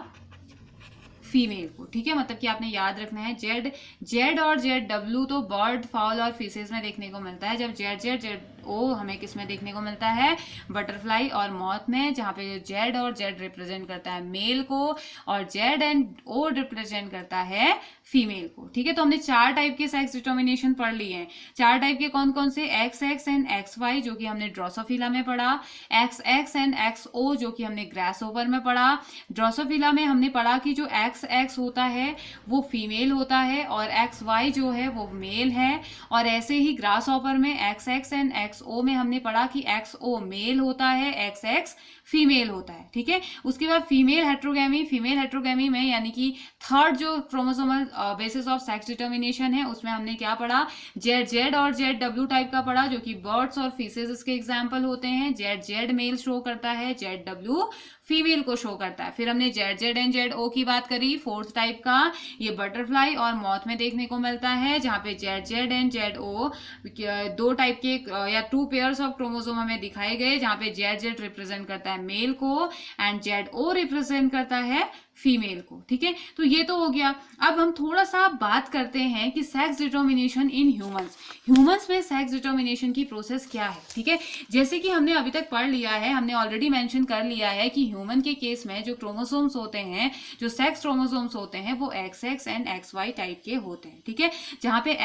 S1: फीमेल को, ठीक है। मतलब कि आपने याद रखना है जेड और जेड डब्ल्यू तो बर्ड, फाउल और फिशेज में देखने को मिलता है, जब जेड ओ हमें किस में देखने को मिलता है, बटरफ्लाई और मॉथ में, जहाँ पे जेड और जेड रिप्रेजेंट करता है मेल को और जेड एंड ओ रिप्रेजेंट करता है फीमेल को, ठीक है। तो हमने 4 टाइप के सेक्स डिटर्मिनेशन पढ़ लिए हैं। 4 टाइप के कौन कौन से, X X and X Y जो कि हमने ड्रोसोफिला में पढ़ा, X X and X O जो कि हमने ग्रासहोपर में पढ़ा। ड्रोसोफिला में हमने पढ़ा कि जो एक्स एक्स होता है वो फीमेल होता है और एक्स वाई जो है वो मेल है, और ऐसे ही ग्रासहॉपर में x X and x XO में हमने पढ़ा कि XO मेल होता है, XX फीमेल होता है, ठीक है। उसके बाद फीमेल हेट्रोगेमी में यानी कि थर्ड जो chromosomal basis of sex determination है, उसमें हमने क्या पढ़ा, जेड और ZW टाइप का पढ़ा, जो कि बर्ड्स और फिशेज इसके एग्जाम्पल होते हैं। जेड मेल शो करता है, ZW फीमेल को शो करता है। फिर हमने जेड एंड ZO की बात करी, फोर्थ टाइप का, ये बटरफ्लाई और मॉथ में देखने को मिलता है, जहां पे जेड एंड ZO दो टाइप के या 2 पेयर्स ऑफ क्रोमोसोम हमें दिखाए गए, जहां पे जेड रिप्रेजेंट करता है मेल को एंड ZO रिप्रेजेंट करता है फीमेल को, ठीक है। तो ये तो हो गया। अब हम थोड़ा सा बात करते हैं कि सेक्स डिटर्मिनेशन इन ह्यूमंस में सेक्स डिटर्मिनेशन की प्रोसेस क्या है, ठीक है। जैसे कि हमने अभी तक पढ़ लिया है, हमने ऑलरेडी मेंशन कर लिया है कि ह्यूमन के केस में जो क्रोमोसोम्स होते हैं, जो सेक्स क्रोमोसोम्स होते हैं, वो XX एंड XY टाइप के होते हैं, ठीक है। जहां पे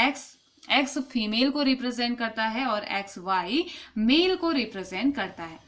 S1: X फीमेल को रिप्रेजेंट करता है और XY मेल को रिप्रेजेंट करता है।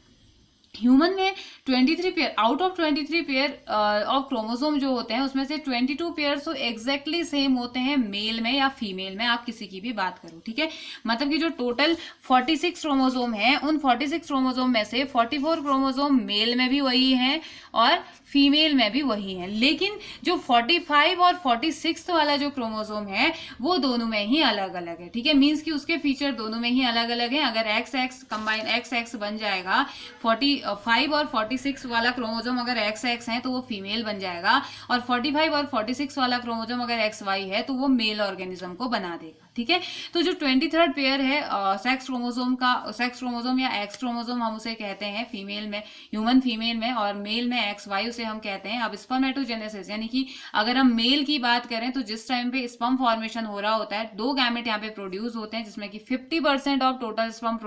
S1: ह्यूमन में 23 pair out of 23 pair of chromosome जो होते हैं, उसमें से 22 पेयर तो एग्जैक्टली सेम होते हैं मेल में या फीमेल में, आप किसी की भी बात करो, ठीक है। मतलब कि जो टोटल 46 क्रोमोसोम है, उन 46 क्रोमोसोम में से 44 क्रोमोसोम मेल में भी वही हैं और फीमेल में भी वही है, लेकिन जो 45 और 46 वाला जो क्रोमोसोम है वो दोनों में ही अलग अलग है, ठीक है। मींस कि उसके फीचर दोनों में ही अलग अलग है। अगर XX कंबाइन XX बन जाएगा, 45 और 46 वाला क्रोमोसोम अगर XX है तो वो फीमेल बन जाएगा, और 45 और 46 वाला क्रोमोसोम अगर XY है तो वो मेल ऑर्गेनिज्म को बना देगा, ठीक है। तो जो 23rd पेयर है सेक्स क्रोमोसोम या एक्स क्रोमोसोम हम उसे कहते हैं फीमेल में, ह्यूमन फीमेल में, और मेल में XY उसे हम कहते हैं। अब स्पर्मेटोजेनेसिस यानी कि अगर हम मेल की बात करें तो जिस टाइम पे स्पर्म फॉर्मेशन हो रहा होता है, 2 गैमेट यहाँ पे प्रोड्यूस होते हैं, जिसमें कि 50% ऑफ टोटल स्पर्म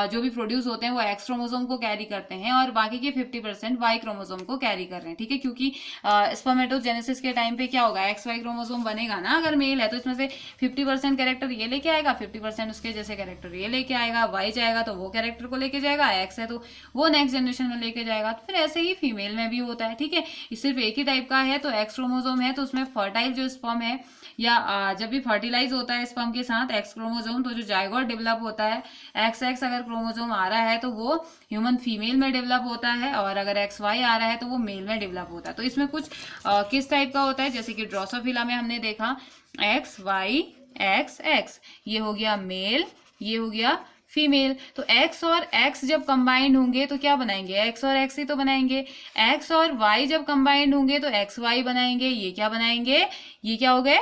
S1: जो भी प्रोड्यूस होते हैं वो एक्स क्रोमोसोम को कैरी करते हैं और बाकी के 50% वाई क्रोमोसोम को कैरी कर रहे हैं, ठीक है। क्योंकि स्पर्मेटोजेनेसिस के टाइम पे क्या होगा, XY क्रोमोसोम बनेगा ना अगर मेल है, तो इसमें से 50% कैरेक्टर ये लेके आएगा, 50% उसके जैसे कैरेक्टर ये लेके आएगा, वाई जाएगा तो वो कैरेक्टर को लेके जाएगा, एक्स है तो वो नेक्स्ट जनरेशन में लेके जाएगा। तो फिर ऐसे ही फीमेल में भी होता है, ठीक है। सिर्फ एक ही टाइप का है तो एक्स क्रोमोसोम है, तो उसमें फर्टाइल जो स्पर्म है या जब भी फर्टिलाइज होता है स्पर्म के साथ एक्स क्रोमोसोम, तो जो जाइगोट डेवलप होता है, XX अगर क्रोमोसोम आ रहा है तो वो ह्यूमन फीमेल में डेवलप होता है, और अगर XY आ रहा है तो वो मेल में डेवलप होता है। तो इसमें कुछ किस टाइप का होता है, जैसे कि ड्रोसोफिला में हमने देखा XY XX, ये हो गया मेल, ये हो गया फीमेल। तो X और X जब कंबाइंड होंगे तो क्या बनाएंगे, X और X ही तो बनाएंगे। X और Y जब कंबाइंड होंगे तो XY बनाएंगे, ये क्या बनाएंगे, ये क्या हो गए,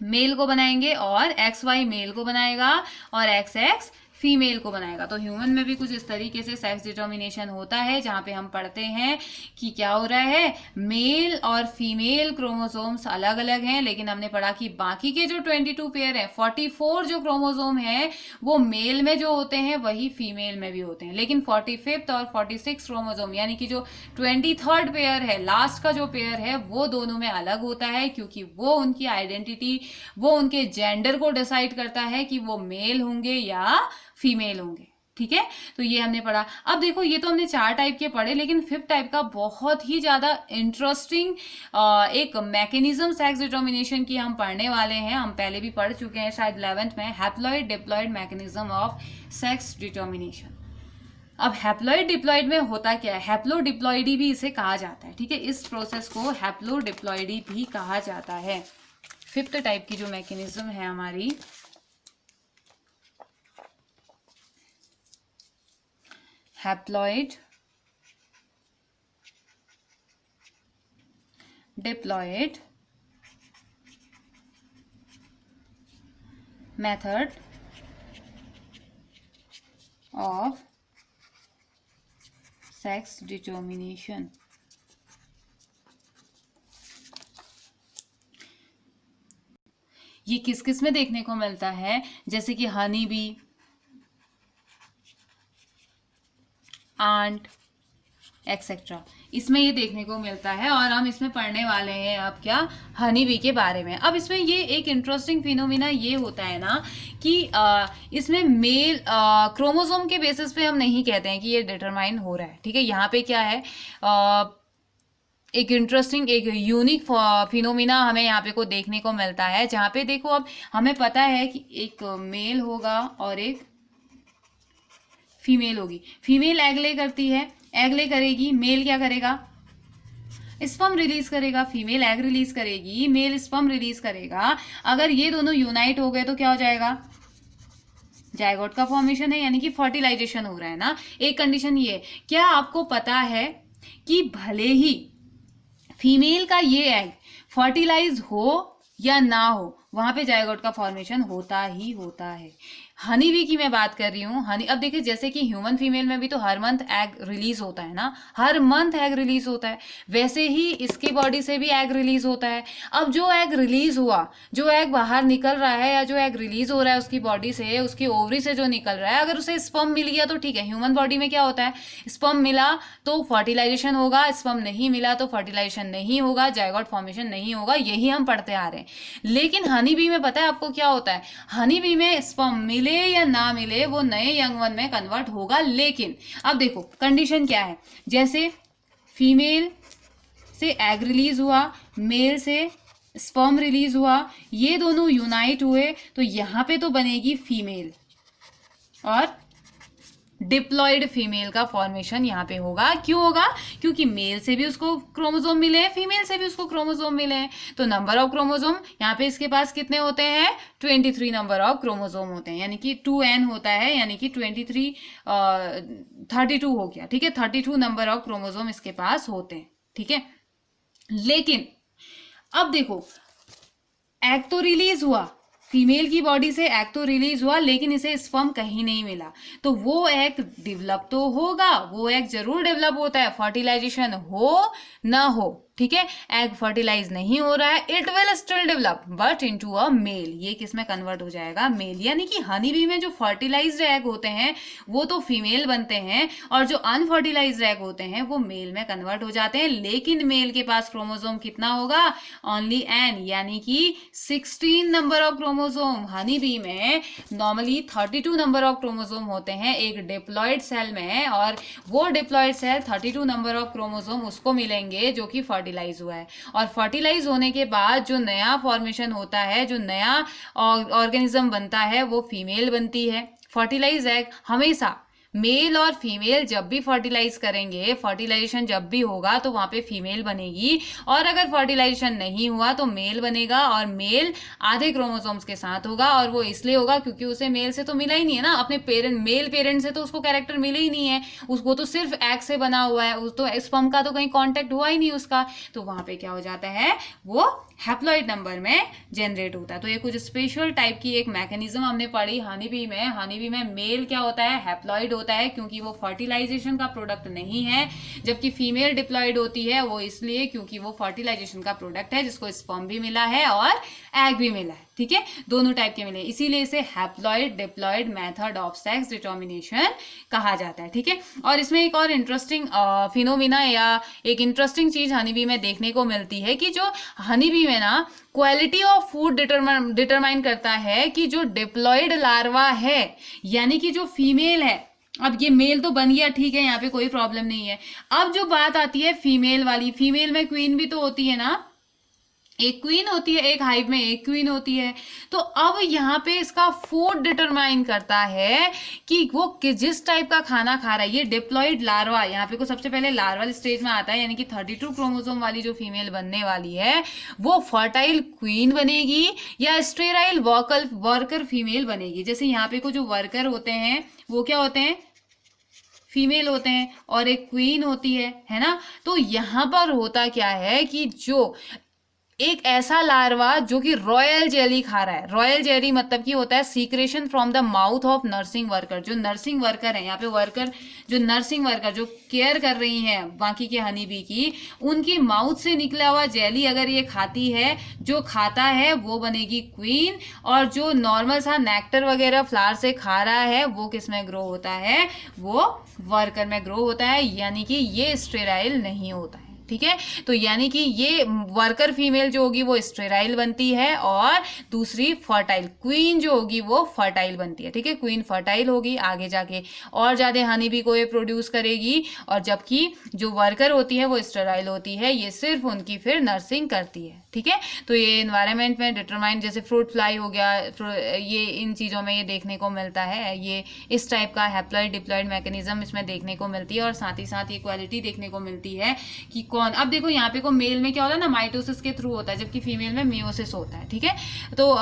S1: मेल को बनाएंगे, और XY मेल को बनाएगा और XX फीमेल को बनाएगा। तो ह्यूमन में भी कुछ इस तरीके से सेक्स डिटर्मिनेशन होता है, जहां पे हम पढ़ते हैं कि क्या हो रहा है, मेल और फीमेल क्रोमोसोम्स अलग अलग हैं, लेकिन हमने पढ़ा कि बाकी के जो 22 पेयर हैं, 44 जो क्रोमोसोम है वो मेल में जो होते हैं वही फीमेल में भी होते हैं, लेकिन 45th और 46 क्रोमोसोम यानी कि जो 23rd पेयर है, लास्ट का जो पेयर है, वो दोनों में अलग होता है, क्योंकि वो उनकी आइडेंटिटी, वो उनके जेंडर को डिसाइड करता है कि वो मेल होंगे या फीमेल होंगे, ठीक है। तो ये हमने पढ़ा। अब देखो, ये तो हमने 4 टाइप के पढ़े, लेकिन 5th टाइप का बहुत ही ज्यादा इंटरेस्टिंग एक मैकेनिज्म सेक्स डिटर्मिनेशन की हम पढ़ने वाले हैं। हम पहले भी पढ़ चुके हैं शायद 11th में, haploid diploid mechanism of sex determination. अब हैप्लॉइड डिप्लॉइड में होता क्या है, हैप्लोडिप्लॉइडी भी इसे कहा जाता है, ठीक है। इस प्रोसेस को हैप्लोडिप्लॉइडी भी कहा जाता है। 5th टाइप की जो मैकेनिज्म है हमारी, haploid diploid method of sex determination. ये किस किस में देखने को मिलता है, जैसे कि हनी बी, आंट एक्सेट्रा, इसमें ये देखने को मिलता है। और हम इसमें पढ़ने वाले हैं अब क्या, हनी बी के बारे में। अब इसमें ये एक इंटरेस्टिंग फिनोमिना ये होता है ना कि इसमें मेल क्रोमोसोम के बेसिस पे हम नहीं कहते हैं कि ये डिटरमाइन हो रहा है, ठीक है। यहाँ पे क्या है, एक इंटरेस्टिंग, एक यूनिक फिनोमिना हमें यहाँ पे को देखने को मिलता है, जहाँ पे देखो अब हमें पता है कि एक मेल होगा और एक फीमेल होगी। फीमेल एग ले करती है, एग ले करेगी, मेल क्या करेगा, स्पर्म रिलीज करेगा। फीमेल एग रिलीज करेगी, मेल स्पर्म रिलीज करेगा। अगर ये दोनों यूनाइट हो गए तो क्या हो जाएगा, जायगोट का फॉर्मेशन है, यानी कि फर्टिलाइजेशन हो रहा है ना। एक कंडीशन ये, क्या आपको पता है कि भले ही फीमेल का ये एग फर्टिलाइज हो या ना हो, वहां पे जायगोट का फॉर्मेशन होता ही होता है। हनी बी की मैं बात कर रही हूँ। हनी, अब देखिए जैसे कि ह्यूमन फीमेल में भी तो हर मंथ एग रिलीज होता है ना, हर मंथ एग रिलीज होता है, वैसे ही इसकी बॉडी से भी एग रिलीज होता है। अब जो एग रिलीज हुआ, जो एग बाहर निकल रहा है या जो एग रिलीज हो रहा है उसकी बॉडी से, उसकी ओवरी से जो निकल रहा है, अगर उसे स्पर्म मिल गया तो ठीक है। ह्यूमन बॉडी में क्या होता है, स्पर्म मिला तो फर्टिलाइजेशन होगा, स्पर्म नहीं मिला तो फर्टिलाइजेशन नहीं होगा, जायगोट फॉर्मेशन नहीं होगा, यही हम पढ़ते आ रहे हैं। लेकिन हनी बी में पता है आपको क्या होता है, हनी बी में स्पर्म मिले या ना मिले वो नए यंग वन में कन्वर्ट होगा। लेकिन अब देखो कंडीशन क्या है, जैसे फीमेल से एग रिलीज हुआ, मेल से स्पर्म रिलीज हुआ, ये दोनों यूनाइट हुए तो यहां पे तो बनेगी फीमेल और डिप्लॉयड फीमेल का फॉर्मेशन यहाँ पे होगा। क्यों होगा, क्योंकि मेल से भी उसको क्रोमोसोम मिले हैं, फीमेल से भी उसको क्रोमोसोम मिले हैं, तो नंबर ऑफ क्रोमोसोम यहाँ पे इसके पास कितने होते हैं, 23 नंबर ऑफ क्रोमोसोम होते हैं, यानी कि 2n होता है, यानी कि 32 हो गया, ठीक है। 32 नंबर ऑफ क्रोमोसोम इसके पास होते हैं, ठीक है। लेकिन अब देखो, एग तो रिलीज हुआ, फीमेल की बॉडी से एग तो रिलीज हुआ, लेकिन इसे स्पर्म कहीं नहीं मिला, तो वो एग डेवलप तो होगा, वो एग जरूर डेवलप होता है, फर्टिलाइजेशन हो ना हो, ठीक है। एग फर्टिलाइज नहीं हो रहा है, it will still develop but into a male, ये किस में कन्वर्ट हो जाएगा, मेल। यानी कि हनी बी में जो फर्टिलाइज्ड एग होते हैं वो तो फीमेल बनते हैं और जो अनफर्टिलाइज्ड एग होते हैं वो मेल में कन्वर्ट हो जाते हैं। लेकिन मेल के पास क्रोमोसोम कितना होगा, ओनली n, यानी कि 16 number of chromosome. Honey bee में नॉर्मली 32 नंबर ऑफ क्रोमोसोम होते हैं एक डिप्लॉयड सेल में, और वो diploid cell 32 number of chromosome उसको मिलेंगे जो कि फर्टिलाइज हुआ है। और फर्टिलाइज होने के बाद जो नया फॉर्मेशन होता है, जो नया ऑर्गेनिज्म बनता है, वो फीमेल बनती है। फर्टिलाइज एग हमेशा मेल और फीमेल जब भी फर्टिलाइज करेंगे, फर्टिलाइजेशन जब भी होगा तो वहां पे फीमेल बनेगी, और अगर फर्टिलाइजेशन नहीं हुआ तो मेल बनेगा, और मेल आधे क्रोमोसोम्स के साथ होगा। और वो इसलिए होगा क्योंकि उसे मेल से तो मिला ही नहीं है ना, अपने पेरेंट, मेल पेरेंट से तो उसको कैरेक्टर मिले ही नहीं है, उसको तो सिर्फ एग से बना हुआ है, उस तो स्पर्म का तो कहीं कांटेक्ट हुआ ही नहीं उसका, तो वहां पे क्या हो जाता है, वो हैप्लॉइड नंबर में जनरेट होता है। तो ये कुछ स्पेशल टाइप की एक मैकेनिज्म हमने पढ़ी हनी बी में। हनी बी में मेल क्या होता है, हैप्लॉइड होता है, क्योंकि वो फर्टिलाइजेशन का प्रोडक्ट नहीं है, जबकि फीमेल डिप्लॉइड होती है वो इसलिए क्योंकि वो फर्टिलाइजेशन का प्रोडक्ट है, जिसको स्पर्म भी मिला है और एग भी मिला है, ठीक है, दोनों टाइप के मिले, इसीलिए इसे haploid diploid method of sex determination कहा जाता है, ठीक है। और इसमें एक और इंटरेस्टिंग फिनोमिना या एक इंटरेस्टिंग चीज हनी बी में देखने को मिलती है कि जो हनी बी में ना क्वालिटी ऑफ फूड डिटरमाइन करता है कि जो डिप्लॉयड लार्वा है, यानी कि जो फीमेल है, अब ये मेल तो बन गया, ठीक है, यहाँ पे कोई प्रॉब्लम नहीं है। अब जो बात आती है फीमेल वाली, फीमेल में क्वीन भी तो होती है ना, एक क्वीन होती है, एक हाइव में एक क्वीन होती है, तो अब यहाँ पे इसका फूड डिटरमाइन करता है कि वो जिस टाइप का खाना खा रहा है। ये डिप्लॉयड लार्वा यहाँ पे को सबसे पहले लार्वल स्टेज में आता है, यानी कि 32 क्रोमोसोम वाली जो फीमेल बनने वाली है वो फर्टाइल क्वीन बनेगी या स्टेराइल वर्कर फीमेल बनेगी। जैसे यहाँ पे को जो वर्कर होते हैं वो क्या होते हैं, फीमेल होते हैं, और एक क्वीन होती है ना। तो यहाँ पर होता क्या है कि जो एक ऐसा लार्वा जो कि रॉयल जेली खा रहा है, रॉयल जेली मतलब कि होता है secretion from the mouth of nursing worker. जो नर्सिंग वर्कर है यहाँ पे, वर्कर जो नर्सिंग वर्कर जो केयर कर रही हैं बाकी के हनी बी की, उनकी माउथ से निकला हुआ जेली अगर ये खाती है, जो खाता है वो बनेगी क्वीन, और जो नॉर्मल सा नेक्टर वगैरह फ्लावर से खा रहा है वो किस में ग्रो होता है, वो वर्कर में ग्रो होता है, यानी कि ये स्टेराइल नहीं होता है, ठीक है। तो यानी कि ये वर्कर फीमेल जो होगी वो स्टेराइल बनती है और दूसरी फर्टाइल, क्वीन जो होगी वो फर्टाइल बनती है, ठीक है। क्वीन फर्टाइल होगी, आगे जाके और ज़्यादा हनी बी को ये प्रोड्यूस करेगी, और जबकि जो वर्कर होती है वो स्टेराइल होती है, ये सिर्फ उनकी फिर नर्सिंग करती है, ठीक है। तो ये इन्वायरमेंट में डिटरमाइन, जैसे फ्रूट फ्लाई हो गया, ये इन चीज़ों में ये देखने को मिलता है, ये इस टाइप का हैप्लॉइड डिप्लॉइड मैकेनिज्म इसमें देखने को मिलती है। और साथ ही साथ ये क्वालिटी देखने को मिलती है कि कौन, अब देखो यहाँ पे को मेल में क्या होता है ना, माइटोसिस के थ्रू होता है, जबकि फीमेल में मियोसिस होता है, ठीक है। तो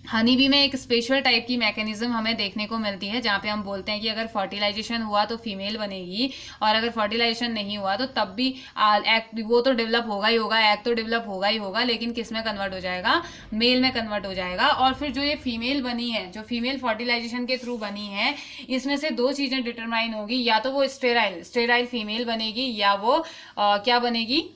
S1: हनी बी में एक स्पेशल टाइप की मैकेनिज्म हमें देखने को मिलती है, जहाँ पे हम बोलते हैं कि अगर फर्टिलाइजेशन हुआ तो फीमेल बनेगी, और अगर फर्टिलाइजेशन नहीं हुआ तो तब भी एग वो तो डेवलप होगा ही होगा, एग तो डेवलप होगा ही होगा, लेकिन किस में कन्वर्ट हो जाएगा, मेल में कन्वर्ट हो जाएगा। और फिर जो ये फीमेल बनी है, जो फीमेल फर्टिलाइजेशन के थ्रू बनी है, इसमें से दो चीजें डिटरमाइन होगी, या तो वो स्टेराइल फीमेल बनेगी, या वो क्या बनेगी,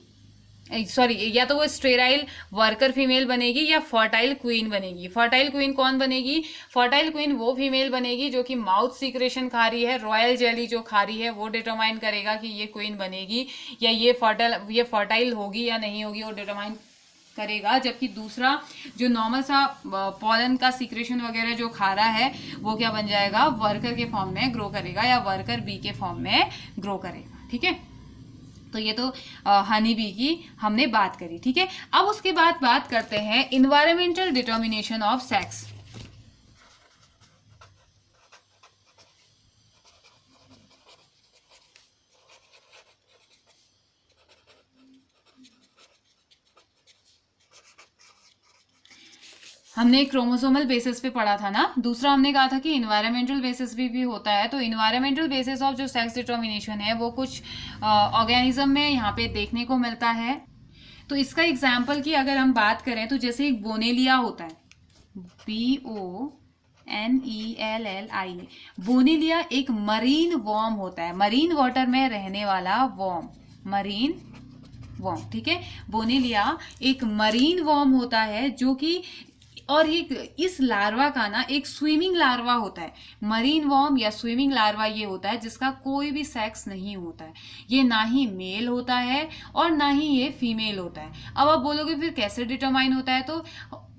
S1: सॉरी, या तो वो स्टेराइल वर्कर फीमेल बनेगी या फर्टाइल क्वीन बनेगी। फर्टाइल क्वीन कौन बनेगी, फर्टाइल क्वीन वो फीमेल बनेगी जो कि माउथ सीक्रेशन खा रही है, रॉयल जेली जो खा रही है, वो डिटरमाइन करेगा कि ये क्वीन बनेगी या ये फर्टाइल होगी या नहीं होगी, वो डिटरमाइन करेगा। जबकि दूसरा जो नॉर्मल सा पॉलन का सीक्रेशन वगैरह जो खा रहा है, वो क्या बन जाएगा, वर्कर के फॉर्म में ग्रो करेगा या वर्कर बी के फॉर्म में ग्रो करेगा, ठीक है। तो ये तो हनी बी की हमने बात करी, ठीक है। अब उसके बाद बात करते हैं इन्वायरमेंटल डिटर्मिनेशन ऑफ सेक्स। हमने क्रोमोसोमल बेसिस पे पढ़ा था ना, दूसरा हमने कहा था कि इन्वायरमेंटल बेसिस भी होता है। तो इन्वायरमेंटल बेसिस ऑफ जो सेक्स डिटर्मिनेशन है वो कुछ ऑर्गेनिज्म में यहाँ पे देखने को मिलता है। तो इसका एग्जाम्पल की अगर हम बात करें तो जैसे एक बोनेलिया होता है, BONELLI, बोनेलिया एक मरीन वॉर्म होता है, मरीन वाटर में रहने वाला वॉर्म, मरीन वॉर्म, ठीक है। बोनेलिया एक मरीन वॉर्म होता है जो कि, और इस लार्वा का ना एक स्विमिंग लार्वा होता है, मरीन वॉर्म या स्विमिंग लार्वा ये होता है जिसका कोई भी सेक्स नहीं होता है, ये ना ही मेल होता है और ना ही ये फीमेल होता है। अब आप बोलोगे फिर कैसे डिटरमाइन होता है, तो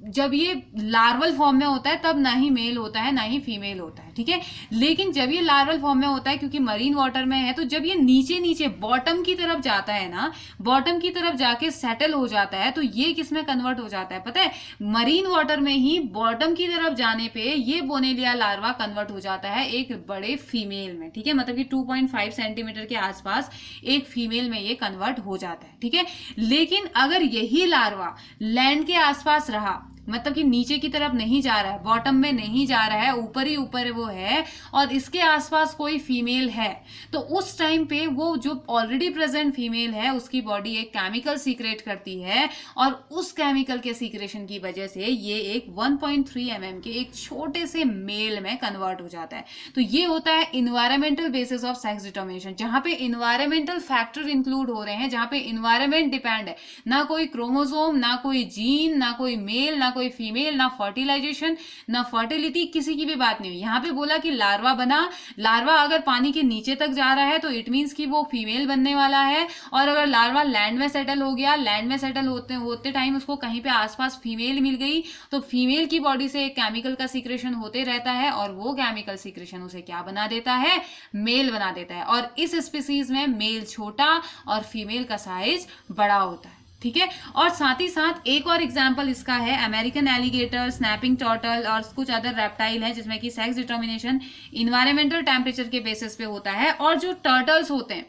S1: जब ये लार्वल फॉर्म में होता है तब ना ही मेल होता है ना ही फीमेल होता है, ठीक है। लेकिन जब ये लार्वल फॉर्म में होता है, क्योंकि मरीन वाटर में है, तो जब ये नीचे नीचे बॉटम की तरफ जाता है ना, बॉटम की तरफ जाके सेटल हो जाता है, तो ये किस में कन्वर्ट हो जाता है पता है, मरीन वाटर में ही बॉटम की तरफ जाने पे ये बोनेलिया लार्वा कन्वर्ट हो जाता है एक बड़े फीमेल में, ठीक है। मतलब कि 2.5 सेंटीमीटर के आसपास एक फीमेल में ये कन्वर्ट हो जाता है, ठीक है। लेकिन अगर यही लार्वा लैंड के आसपास रहा, मतलब कि नीचे की तरफ नहीं जा रहा है, बॉटम में नहीं जा रहा है, ऊपर ही ऊपर वो है, और इसके आसपास कोई फीमेल है, तो उस टाइम पे वो जो ऑलरेडी प्रेजेंट फीमेल है उसकी बॉडी एक केमिकल सीक्रेट करती है, और उस केमिकल के सीक्रेशन की वजह से ये एक 1.3 mm के एक छोटे से मेल में कन्वर्ट हो जाता है। तो ये होता है environmental basis of sex determination, जहां पे इन्वायरमेंटल फैक्टर इंक्लूड हो रहे हैं, जहां पे इन्वायरमेंट डिपेंड है, ना कोई क्रोमोसोम, ना कोई जीन, ना कोई मेल, ना कोई फीमेल, ना फर्टिलाइजेशन, ना फर्टिलिटी, किसी की भी बात नहीं हुई। यहाँ पे बोला कि लार्वा बना, लार्वा अगर पानी के नीचे तक जा रहा है तो इट मीन्स कि वो फीमेल बनने वाला है, और अगर लार्वा लैंड में सेटल हो गया, लैंड में सेटल होते टाइम उसको कहीं पे आसपास फीमेल मिल गई, तो फीमेल की बॉडी से एक केमिकल का सीक्रेशन होते रहता है, और वो केमिकल सीक्रेशन उसे क्या बना देता है, मेल बना देता है। और इस स्पीसीज में मेल छोटा और फीमेल का साइज बड़ा होता है, ठीक है। और साथ ही साथ एक और एग्जांपल इसका है अमेरिकन एलिगेटर, स्नैपिंग टर्टल और कुछ अदर रेप्टाइल है, जिसमें कि सेक्स डिटर्मिनेशन इन्वायरमेंटल टेम्परेचर के बेसिस पे होता है। और जो टर्टल्स होते हैं,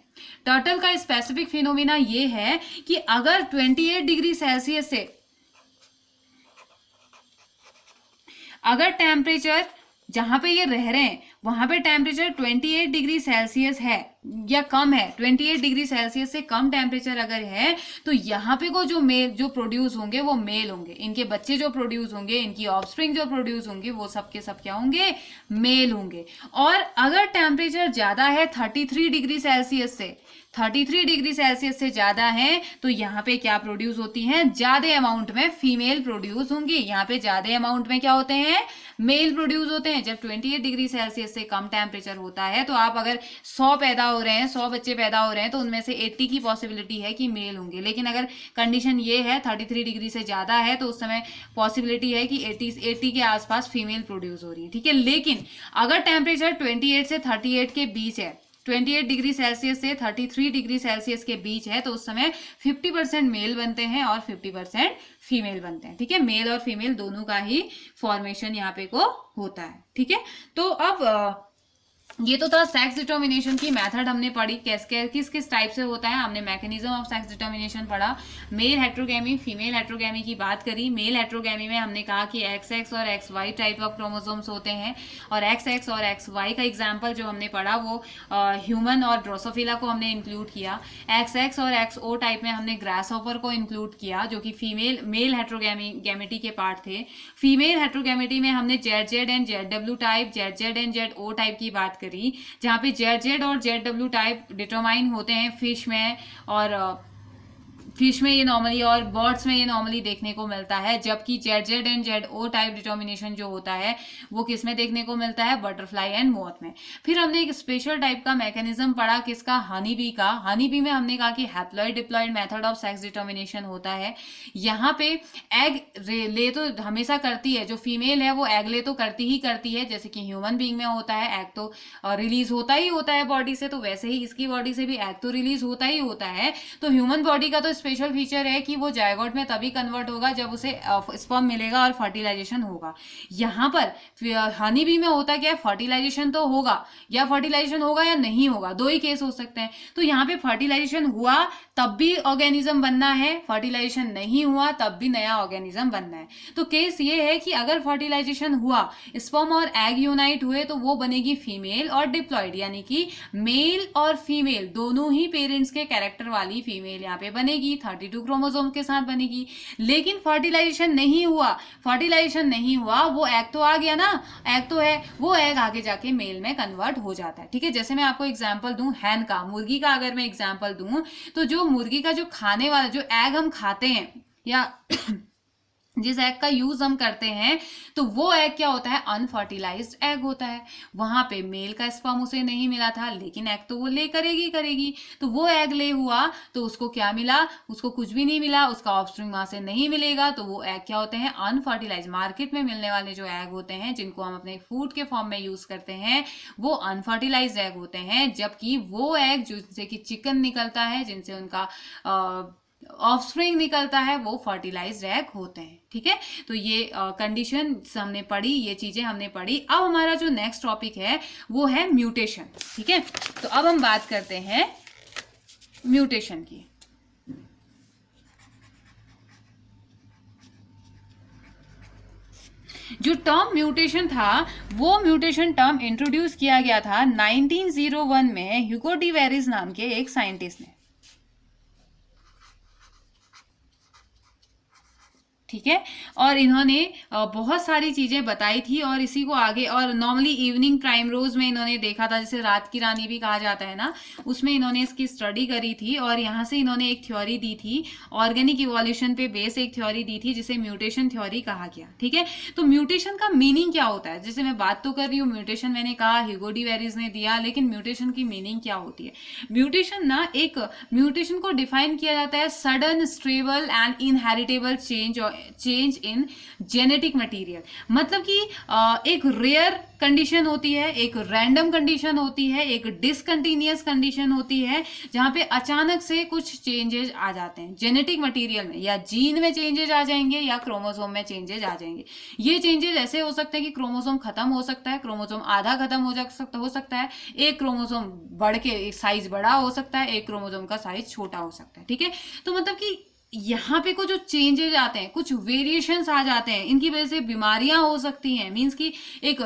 S1: टर्टल का स्पेसिफिक फिनोमिना ये है कि अगर 28 डिग्री सेल्सियस से अगर टेम्परेचर जहां पे ये रह रहे हैं वहां पे टेम्परेचर 28 डिग्री सेल्सियस है या कम है, 28 डिग्री सेल्सियस से कम टेम्परेचर अगर है, तो यहाँ पे को जो प्रोड्यूस होंगे वो मेल होंगे, इनके बच्चे जो प्रोड्यूस होंगे, इनकी ऑफस्प्रिंग जो प्रोड्यूस होंगे, वो सब के सब क्या होंगे, मेल होंगे। और अगर टेम्परेचर ज्यादा है 33 डिग्री सेल्सियस से, 33 डिग्री सेल्सियस से ज्यादा है, तो यहाँ पे क्या प्रोड्यूस होती हैं, ज्यादा अमाउंट में फीमेल प्रोड्यूस होंगी, यहाँ पे ज्यादा अमाउंट में क्या होते हैं, मेल प्रोड्यूस होते हैं। जब 28 डिग्री सेल्सियस से कम टेम्परेचर होता है, तो आप अगर 100 पैदा हो रहे हैं, 100 बच्चे पैदा हो रहे हैं, तो उनमें से 80 की पॉसिबिलिटी है कि मेल होंगे। लेकिन अगर कंडीशन ये है 33 डिग्री से ज़्यादा है तो उस समय पॉसिबिलिटी है कि 80 के आसपास फीमेल प्रोड्यूस हो रही है, ठीक है। लेकिन अगर टेम्परेचर 28 से 38 के बीच है, 28 डिग्री सेल्सियस से 33 डिग्री सेल्सियस के बीच है, तो उस समय 50% मेल बनते हैं और 50% फीमेल बनते हैं, ठीक है। मेल और फीमेल दोनों का ही फॉर्मेशन यहाँ पे को होता है, ठीक है। तो अब ये तो था सेक्स डिटर्मिनेशन की मेथड हमने पढ़ी, किस किस टाइप से होता है, हमने मैकेनिज्म ऑफ सेक्स डिटर्मिनेशन पढ़ा। मेल हेट्रोगेमी, फीमेल हेट्रोगेमी की बात करी। मेल हेट्रोगेमी में हमने कहा कि XX और XY टाइप ऑफ क्रोमोसोम्स होते हैं, और XX और XY का एग्जाम्पल जो हमने पढ़ा वो ह्यूमन और ड्रोसोफिला को हमने इंक्लूड किया। XX और XO टाइप में हमने ग्रासहॉपर को इंक्लूड किया, जो कि मेल हेट्रोगेमिटी के पार्ट थे। फीमेल हेट्रोगेमिटी में हमने ZZ and ZW type, ZZ and ZO type की बात करी, जहां पे ZZ और ZW टाइप डिटरमाइन होते हैं फिश में, और फिश में ये नॉर्मली और बर्ड्स में ये नॉर्मली देखने को मिलता है, जबकि ZZ and ZO type determination जो होता है वो किस में देखने को मिलता है, बटरफ्लाई एंड मोथ में। फिर हमने एक स्पेशल टाइप का मैकेनिज्म पढ़ा, किसका, हनी बी का। हनी बी में हमने कहा कि haploid diploid method of sex determination होता है। यहाँ पे एग ले तो हमेशा करती है, जो फीमेल है वो एग ले तो करती ही है, जैसे कि ह्यूमन बीइंग में होता है, एग तो रिलीज होता ही होता है बॉडी से, तो वैसे ही इसकी बॉडी से भी एग तो रिलीज होता ही होता है। तो ह्यूमन बॉडी का तो स्पेशल फीचर है कि वो जायगोट में तभी कन्वर्ट होगा जब उसे स्पर्म मिलेगा और फर्टिलाइजेशन होगा। यहाँ पर हनी बी में होता क्या है, फर्टिलाइजेशन तो होगा, या फर्टिलाइजेशन होगा या नहीं होगा, दो ही केस हो सकते हैं। तो यहाँ पे फर्टिलाइजेशन हुआ तब भी ऑर्गेनिज्म बनना है, फर्टिलाइजेशन नहीं हुआ तब भी नया ऑर्गेनिज्म बनना है। तो केस ये है कि अगर फर्टिलाइजेशन हुआ, स्पर्म और एग यूनाइट हुए, तो वो बनेगी फीमेल और डिप्लॉइड, यानी कि मेल और फीमेल दोनों ही पेरेंट्स के कैरेक्टर वाली फीमेल यहाँ पे बनेगी, 32 क्रोमोसोम के साथ बनेगी। लेकिन फर्टिलाइजेशन नहीं हुआ, वो एग तो आ गया ना, एग तो है, वो एग आगे जाके मेल में कन्वर्ट हो जाता है, ठीक है। जैसे मैं आपको एग्जांपल दूं हैन का, मुर्गी का अगर मैं एग्जांपल दूं, तो जो मुर्गी का जो खाने वाला जो एग हम खाते हैं या जिस एग का यूज हम करते हैं, तो वो एग क्या होता है, अनफर्टिलाइज्ड एग होता है। वहां पे मेल का स्पर्म उसे नहीं मिला था, लेकिन एग तो वो ले करेगी। तो वो एग ले हुआ तो उसको क्या मिला, उसको कुछ भी नहीं मिला, उसका ऑफस्प्रिंग वहां से नहीं मिलेगा, तो वो एग क्या होते हैं, अनफर्टिलाइज्ड। मार्केट में मिलने वाले जो एग होते हैं जिनको हम अपने फूड के फॉर्म में यूज करते हैं, वो अनफर्टिलाइज्ड एग होते हैं, जबकि वो एग जिनसे कि चिकन निकलता है, जिनसे उनका ऑफस्प्रिंग निकलता है, वो फर्टिलाइज्ड एग होते हैं, ठीक है। तो ये कंडीशन हमने पढ़ी, ये चीजें हमने पढ़ी। अब हमारा जो नेक्स्ट टॉपिक है वो है म्यूटेशन, ठीक है। तो अब हम बात करते हैं म्यूटेशन की। जो टर्म म्यूटेशन था, वो म्यूटेशन टर्म इंट्रोड्यूस किया गया था 1901 में ह्यूगो डी वेरिस नाम के एक साइंटिस्ट ने, ठीक है। और इन्होंने बहुत सारी चीजें बताई थी, और इसी को आगे, और नॉर्मली इवनिंग प्राइम रोज में इन्होंने देखा था, जिसे रात की रानी भी कहा जाता है ना, उसमें इन्होंने इसकी स्टडी करी थी, और यहाँ से इन्होंने एक थ्योरी दी थी, ऑर्गेनिक इवोल्यूशन पे बेस एक थ्योरी दी थी, जिसे म्यूटेशन थ्योरी कहा गया, ठीक है। तो म्यूटेशन का मीनिंग क्या होता है, जैसे मैं बात तो कर रही हूँ म्यूटेशन, मैंने कहा ह्यूगो डी वेरिस ने दिया, लेकिन म्यूटेशन की मीनिंग क्या होती है। म्यूटेशन को डिफाइन किया जाता है sudden, stable and inheritable change in genetic material. मतलब कि एक रेयर कंडीशन होती है, एक रैंडम कंडीशन होती है, एक डिसकंटिन्यूअस कंडीशन होती है, जहां पे अचानक से कुछ चेंजेस आ जाते हैं जेनेटिक मटेरियल में, या जीन में चेंजेस आ जाएंगे या क्रोमोसोम में चेंजेस आ जाएंगे। ये चेंजेस ऐसे हो सकते हैं कि क्रोमोसोम खत्म हो सकता है, क्रोमोसोम आधा खत्म हो सकता है, एक क्रोमोसोम बढ़ के साइज बड़ा हो सकता है, एक क्रोमोसोम का साइज छोटा हो सकता है, ठीक है। तो मतलब कि यहाँ पे कुछ जो चेंजेस आते हैं, कुछ वेरिएशंस आ जाते हैं, इनकी वजह से बीमारियां हो सकती हैं, मींस कि एक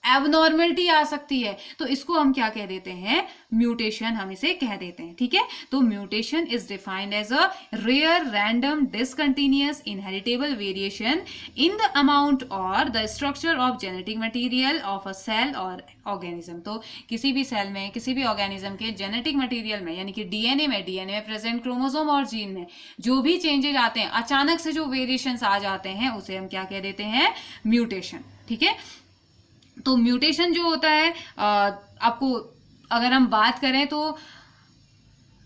S1: एबनॉर्मलिटी आ सकती है, तो इसको हम क्या कह देते हैं, म्यूटेशन हम इसे कह देते हैं, ठीक है। तो mutation is defined as a rare, random, discontinuous, inheritable variation in the amount और the structure of genetic material of a cell और ऑर्गेनिज्म। तो किसी भी सेल में, किसी भी ऑर्गेनिज्म के जेनेटिक मटेरियल में, यानी कि डीएनए में प्रेजेंट क्रोमोसोम और जीन में जो भी चेंजेस आते हैं, अचानक से जो वेरिएशंस आ जाते हैं, उसे हम क्या कह देते हैं, म्यूटेशन, ठीक है। तो म्यूटेशन जो होता है, आपको अगर हम बात करें तो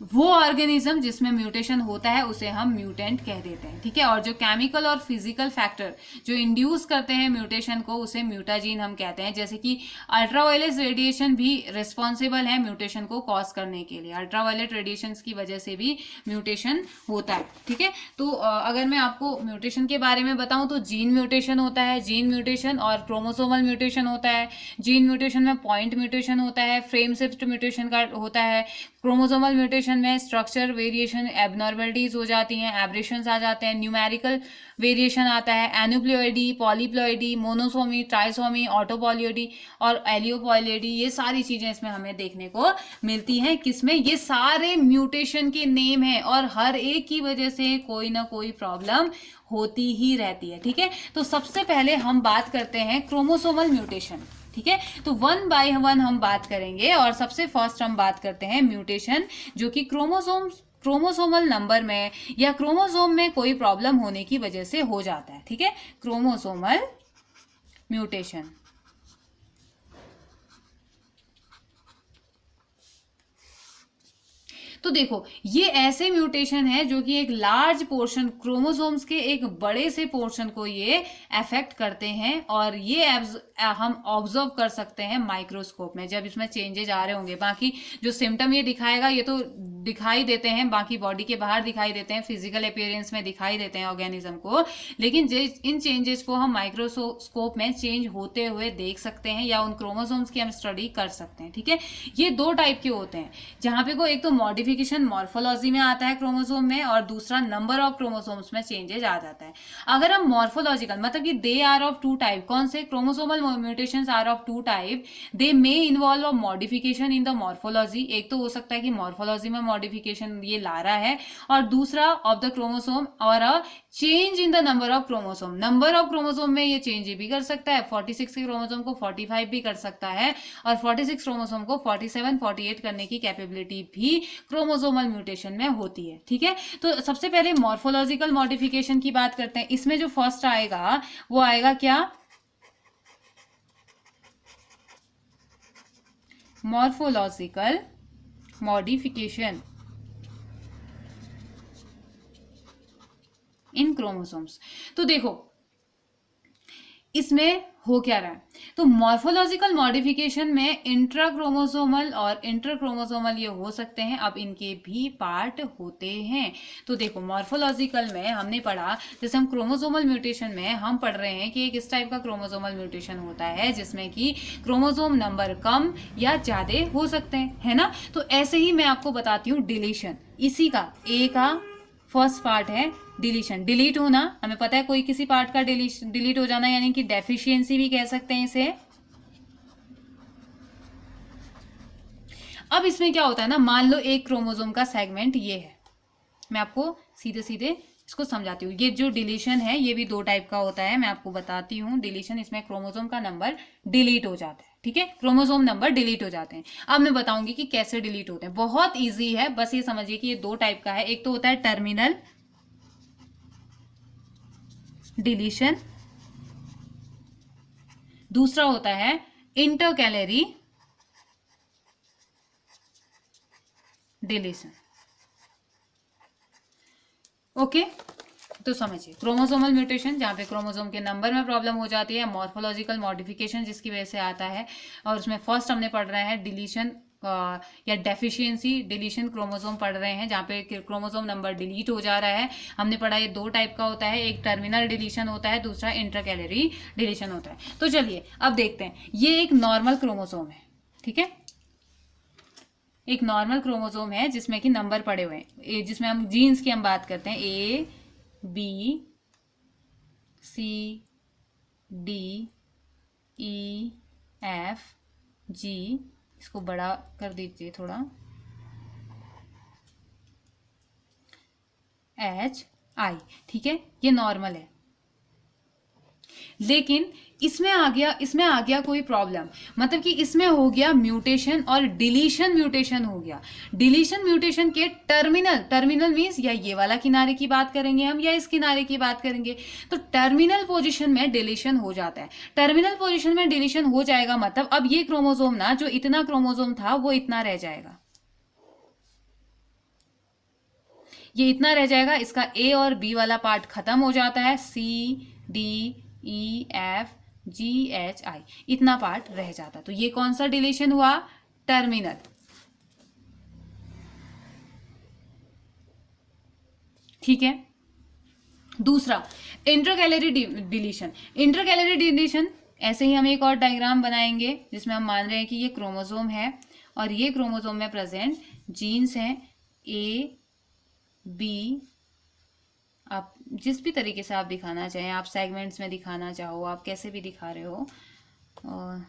S1: वो ऑर्गेनिज्म जिसमें म्यूटेशन होता है उसे हम म्यूटेंट कह देते हैं, ठीक है। और जो केमिकल और फिजिकल फैक्टर जो इंड्यूस करते हैं म्यूटेशन को उसे म्यूटाजीन हम कहते हैं। जैसे कि अल्ट्रावायलेट रेडिएशन भी रिस्पॉन्सिबल है म्यूटेशन को कॉज करने के लिए, अल्ट्रावायलेट रेडिएशन की वजह से भी म्यूटेशन होता है, ठीक है। तो अगर मैं आपको म्यूटेशन के बारे में बताऊं तो जीन म्यूटेशन होता है, जीन म्यूटेशन और क्रोमोसोमल म्यूटेशन होता है। जीन म्यूटेशन में पॉइंट म्यूटेशन होता है, फ्रेम शिफ्ट म्यूटेशन का होता है। क्रोमोसोमल म्यूटेशन में स्ट्रक्चर वेरिएशन एबनॉर्मलिटीज हो जाती हैं, एब्रेशंस आ जाते हैं, न्यूमेरिकल वेरिएशन आता है, एनुप्लॉइडी, पॉलीप्लॉइडी, मोनोसोमी, ट्राइसोमी, ऑटोपॉलियोडी और एलियोपॉलियोडी, ये सारी चीजें इसमें हमें देखने को मिलती हैं। किसमें? ये सारे म्यूटेशन के नेम हैं और हर एक की वजह से कोई ना कोई प्रॉब्लम होती ही रहती है, ठीक है। तो सबसे पहले हम बात करते हैं क्रोमोसोमल म्यूटेशन, ठीक है। तो 1 बाय 1 हम बात करेंगे और सबसे फर्स्ट हम बात करते हैं म्यूटेशन जो कि क्रोमोसोमल नंबर में या क्रोमोसोम में कोई प्रॉब्लम होने की वजह से हो जाता है, ठीक है। Chromosomal mutation. तो देखो ये ऐसे म्यूटेशन है जो कि एक लार्ज पोर्शन क्रोमोसोम्स के एक बड़े से पोर्शन को ये अफेक्ट करते हैं और ये हम ऑब्जर्व कर सकते हैं माइक्रोस्कोप में जब इसमें चेंजेस आ रहे होंगे। बाकी जो सिम्टम ये दिखाएगा ये तो दिखाई देते हैं, बाकी बॉडी के बाहर दिखाई देते हैं, फिजिकल अपीयरेंस में दिखाई देते हैं ऑर्गेनिज्म को, लेकिन इन चेंजेस को हम माइक्रोस्कोप में चेंज होते हुए देख सकते हैं या उन क्रोमोसोम्स की हम स्टडी कर सकते हैं, ठीक है। ये दो टाइप के होते हैं जहां पे को एक तो मॉडिफिकेशन मॉर्फोलॉजी में आता है क्रोमोसोम में और दूसरा नंबर ऑफ क्रोमोसोम्स में चेंजेस आ जाता है। अगर हम मॉर्फोलॉजिकल मतलब कि they are of two type, कौन से? Chromosomal mutations are of two type, they may involve modification in the morphology. एक तो हो सकता है कि मॉर्फोलॉजी में मॉडिफिकेशन ये ला रहा है और दूसरा ऑफ द क्रोमोसोम और a change in the number of chromosome. Number of chromosome में ये चेंज भी कर सकता है, 46 के क्रोमोसोम को 45 भी कर सकता है और 46 क्रोमोसोम को 47 48 करने की कैपेबिलिटी भी क्रोमोसोमल म्यूटेशन में होती है, ठीक है। तो सबसे पहले मॉर्फोलॉजिकल मॉडिफिकेशन की बात करते हैं। इसमें जो फर्स्ट आएगा वो आएगा क्या? Morphological modification in chromosomes. तो देखो इसमें हो क्या रहा है, तो मॉर्फोलॉजिकल मॉडिफिकेशन में इंट्राक्रोमोसोमल और इंटरक्रोमोसोमल ये हो सकते हैं, अब इनके भी पार्ट होते हैं। तो देखो मॉर्फोलॉजिकल में हमने पढ़ा, जैसे हम क्रोमोसोमल म्यूटेशन में हम पढ़ रहे हैं कि एक इस टाइप का क्रोमोसोमल म्यूटेशन होता है जिसमें कि क्रोमोसोम नंबर कम या ज्यादा हो सकते हैं, है ना। तो ऐसे ही मैं आपको बताती हूँ डिलीशन, इसी का ए का फर्स्ट पार्ट है डिलीशन। डिलीट होना हमें पता है, कोई किसी पार्ट का डिलीट हो जाना यानी कि डेफिशिएंसी भी कह सकते हैं इसे। अब इसमें क्या होता है ना, मान लो एक क्रोमोसोम का सेगमेंट ये है, मैं आपको सीधे सीधे इसको समझाती हूँ। ये जो डिलीशन है ये भी दो टाइप का होता है, मैं आपको बताती हूँ। डिलीशन, इसमें क्रोमोसोम का नंबर डिलीट हो जाता है, ठीक है, क्रोमोसोम नंबर डिलीट हो जाते हैं। अब मैं बताऊंगी कि कैसे डिलीट होते हैं, बहुत इजी है, बस ये समझिए कि ये दो टाइप का है। एक तो होता है टर्मिनल डिलीशन, दूसरा होता है इंटरकैलरी डिलीशन। ओके, तो समझिए क्रोमोसोमल म्यूटेशन जहाँ पे क्रोमोसोम के नंबर में प्रॉब्लम हो जाती है, मॉर्फोलॉजिकल मॉडिफिकेशन जिसकी वजह से आता है, और उसमें फर्स्ट हमने पढ़ रहे हैं डिलीशन या डेफिशिएंसी डिलीशन क्रोमोसोम पढ़ रहे हैं जहाँ पे क्रोमोसोम नंबर डिलीट हो जा रहा है। हमने पढ़ा ये दो टाइप का होता है, एक टर्मिनल डिलीशन होता है, दूसरा इंटरकैलरी डिलीशन होता है। तो चलिए अब देखते हैं, ये एक नॉर्मल क्रोमोसोम है, ठीक है, एक नॉर्मल क्रोमोसोम है जिसमें कि नंबर पड़े हुए हैं, जिसमें हम जीन्स की हम बात करते हैं, A B C D E F G, इसको बड़ा कर दीजिए थोड़ा, एच आई, ठीक है, ये नॉर्मल है। लेकिन इसमें आ गया कोई प्रॉब्लम, मतलब कि इसमें हो गया म्यूटेशन और डिलीशन म्यूटेशन हो गया। डिलीशन म्यूटेशन के टर्मिनल मीन्स या ये वाला किनारे की बात करेंगे हम या इस किनारे की बात करेंगे, तो टर्मिनल पोजीशन में डिलीशन हो जाता है। टर्मिनल पोजीशन में डिलीशन हो जाएगा मतलब अब ये क्रोमोसोम ना, जो इतना क्रोमोसोम था वो इतना रह जाएगा, ये इतना रह जाएगा। इसका ए और बी वाला पार्ट खत्म हो जाता है, C D E F G H I इतना पार्ट रह जाता। तो ये कौन सा डिलीशन हुआ? टर्मिनल। ठीक है। दूसरा इंटरकैलरी डिलीशन। इंटरकैलरी डिलीशन ऐसे ही हम एक और डायग्राम बनाएंगे जिसमें हम मान रहे हैं कि ये क्रोमोसोम है और ये क्रोमोसोम में प्रेजेंट जीन्स हैं ए बी, आप जिस भी तरीके से आप दिखाना चाहें, आप सेगमेंट्स में दिखाना चाहो, आप कैसे भी दिखा रहे हो, और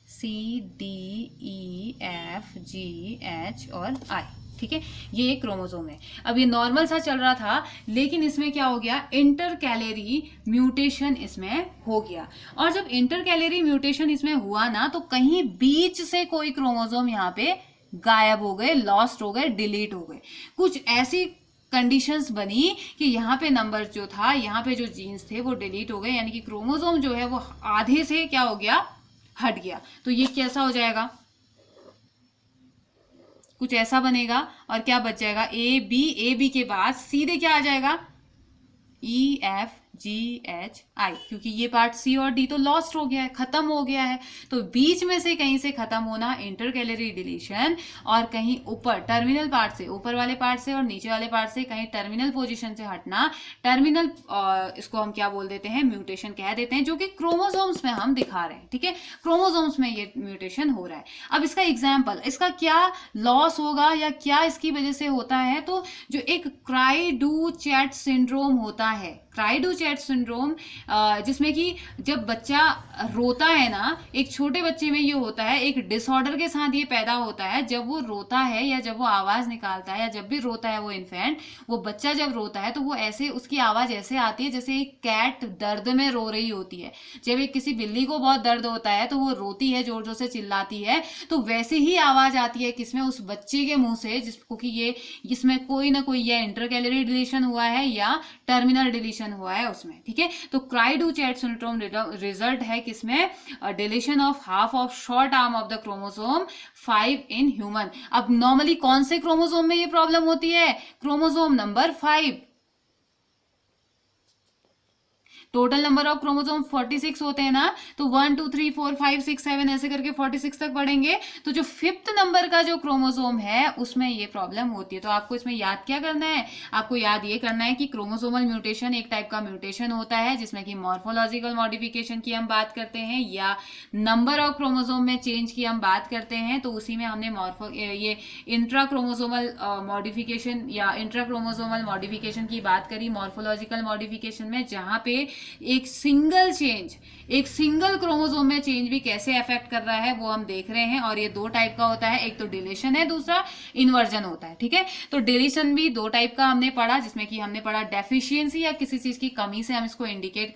S1: C D E F G H और आई। ठीक है, ये एक क्रोमोसोम है। अब ये नॉर्मल सा चल रहा था लेकिन इसमें क्या हो गया? इंटरकैलरी म्यूटेशन इसमें हो गया। और जब इंटरकैलरी म्यूटेशन इसमें हुआ ना, तो कहीं बीच से कोई क्रोमोसोम यहाँ पे गायब हो गए, लॉस्ट हो गए, डिलीट हो गए। कुछ ऐसी कंडीशंस बनी कि यहाँ पे नंबर जो था, यहाँ पे जो जीन्स थे वो डिलीट हो गए, यानी कि क्रोमोसोम जो है वो आधे से क्या हो गया? हट गया। तो ये कैसा हो जाएगा? कुछ ऐसा बनेगा और क्या बच जाएगा? ए बी के बाद सीधे क्या आ जाएगा? ई एफ जी एच आई, क्योंकि ये पार्ट सी और डी तो लॉस्ट हो गया है, खत्म हो गया है। तो बीच में से कहीं से खत्म होना इंटरकैलरी डिलीशन, और कहीं ऊपर टर्मिनल पार्ट से, ऊपर वाले पार्ट से और नीचे वाले पार्ट से कहीं टर्मिनल पोजीशन से हटना, टर्मिनल इसको हम क्या बोल देते हैं? म्यूटेशन कह देते हैं, जो कि क्रोमोसोम्स में हम दिखा रहे हैं। ठीक है, क्रोमोसोम्स में ये म्यूटेशन हो रहा है। अब इसका एग्जाम्पल, इसका क्या लॉस होगा या क्या इसकी वजह से होता है? तो जो एक क्राई-डू-चैट सिंड्रोम होता है, क्राई-डू-चैट सिंड्रोम, जिसमें कि जब बच्चा रोता है ना, एक छोटे बच्चे में ये होता है, एक डिसऑर्डर के साथ ये पैदा होता है। जब वो रोता है या जब वो आवाज निकालता है या जब भी रोता है वो इन्फेंट, वो बच्चा जब रोता है तो वो ऐसे, उसकी आवाज ऐसे आती है जैसे एक कैट दर्द में रो रही होती है। जब एक किसी बिल्ली को बहुत दर्द होता है तो वो रोती है, जोर जोर से चिल्लाती है, तो वैसे ही आवाज आती है किसमें? उस बच्चे के मुंह से, जिसको कि ये इसमें कोई ना कोई या इंटरकैलरी डिलीशन हुआ है या टर्मिनल डिलीशन हुआ है उसमें। ठीक है, तो क्राई-डू-चैट सिंड्रोम रिजल्ट है किसमें? Deletion of half of short arm of the chromosome 5 in human. अब नॉर्मली कौन से क्रोमोसोम में ये प्रॉब्लम होती है? Chromosome number 5। Total number of chromosome 46 होते हैं ना, तो 1 2 3 4 5 6 7 ऐसे करके 46 तक पढ़ेंगे। तो जो 5th नंबर का जो क्रोमोसोम है उसमें ये प्रॉब्लम होती है। तो आपको इसमें याद क्या करना है? आपको याद ये करना है कि क्रोमोसोमल म्यूटेशन एक टाइप का म्यूटेशन होता है जिसमें कि मॉर्फोलॉजिकल मॉडिफिकेशन की हम बात करते हैं या नंबर ऑफ क्रोमोसोम में चेंज की हम बात करते हैं। तो उसी में हमने ये इंट्रा क्रोमोसोमल मॉडिफिकेशन या इंट्रा क्रोमोसोमल मॉडिफिकेशन की बात करी मॉर्फोलॉजिकल मॉडिफिकेशन में, जहां पे एक सिंगल क्रोमोसोम में चेंज भी कैसे अफेक्ट कर रहा है वो हम देख रहे हैं। और ये दो टाइप का होता है, एक तो डिलीशन है, दूसरा इन्वर्जन होता है। ठीक है, तो डिलीशन भी दो टाइप का हमने पढ़ा, जिसमें कि हमने पढ़ा डेफिशिएंसी या किसी चीज की कमी से हम इसको इंडिकेट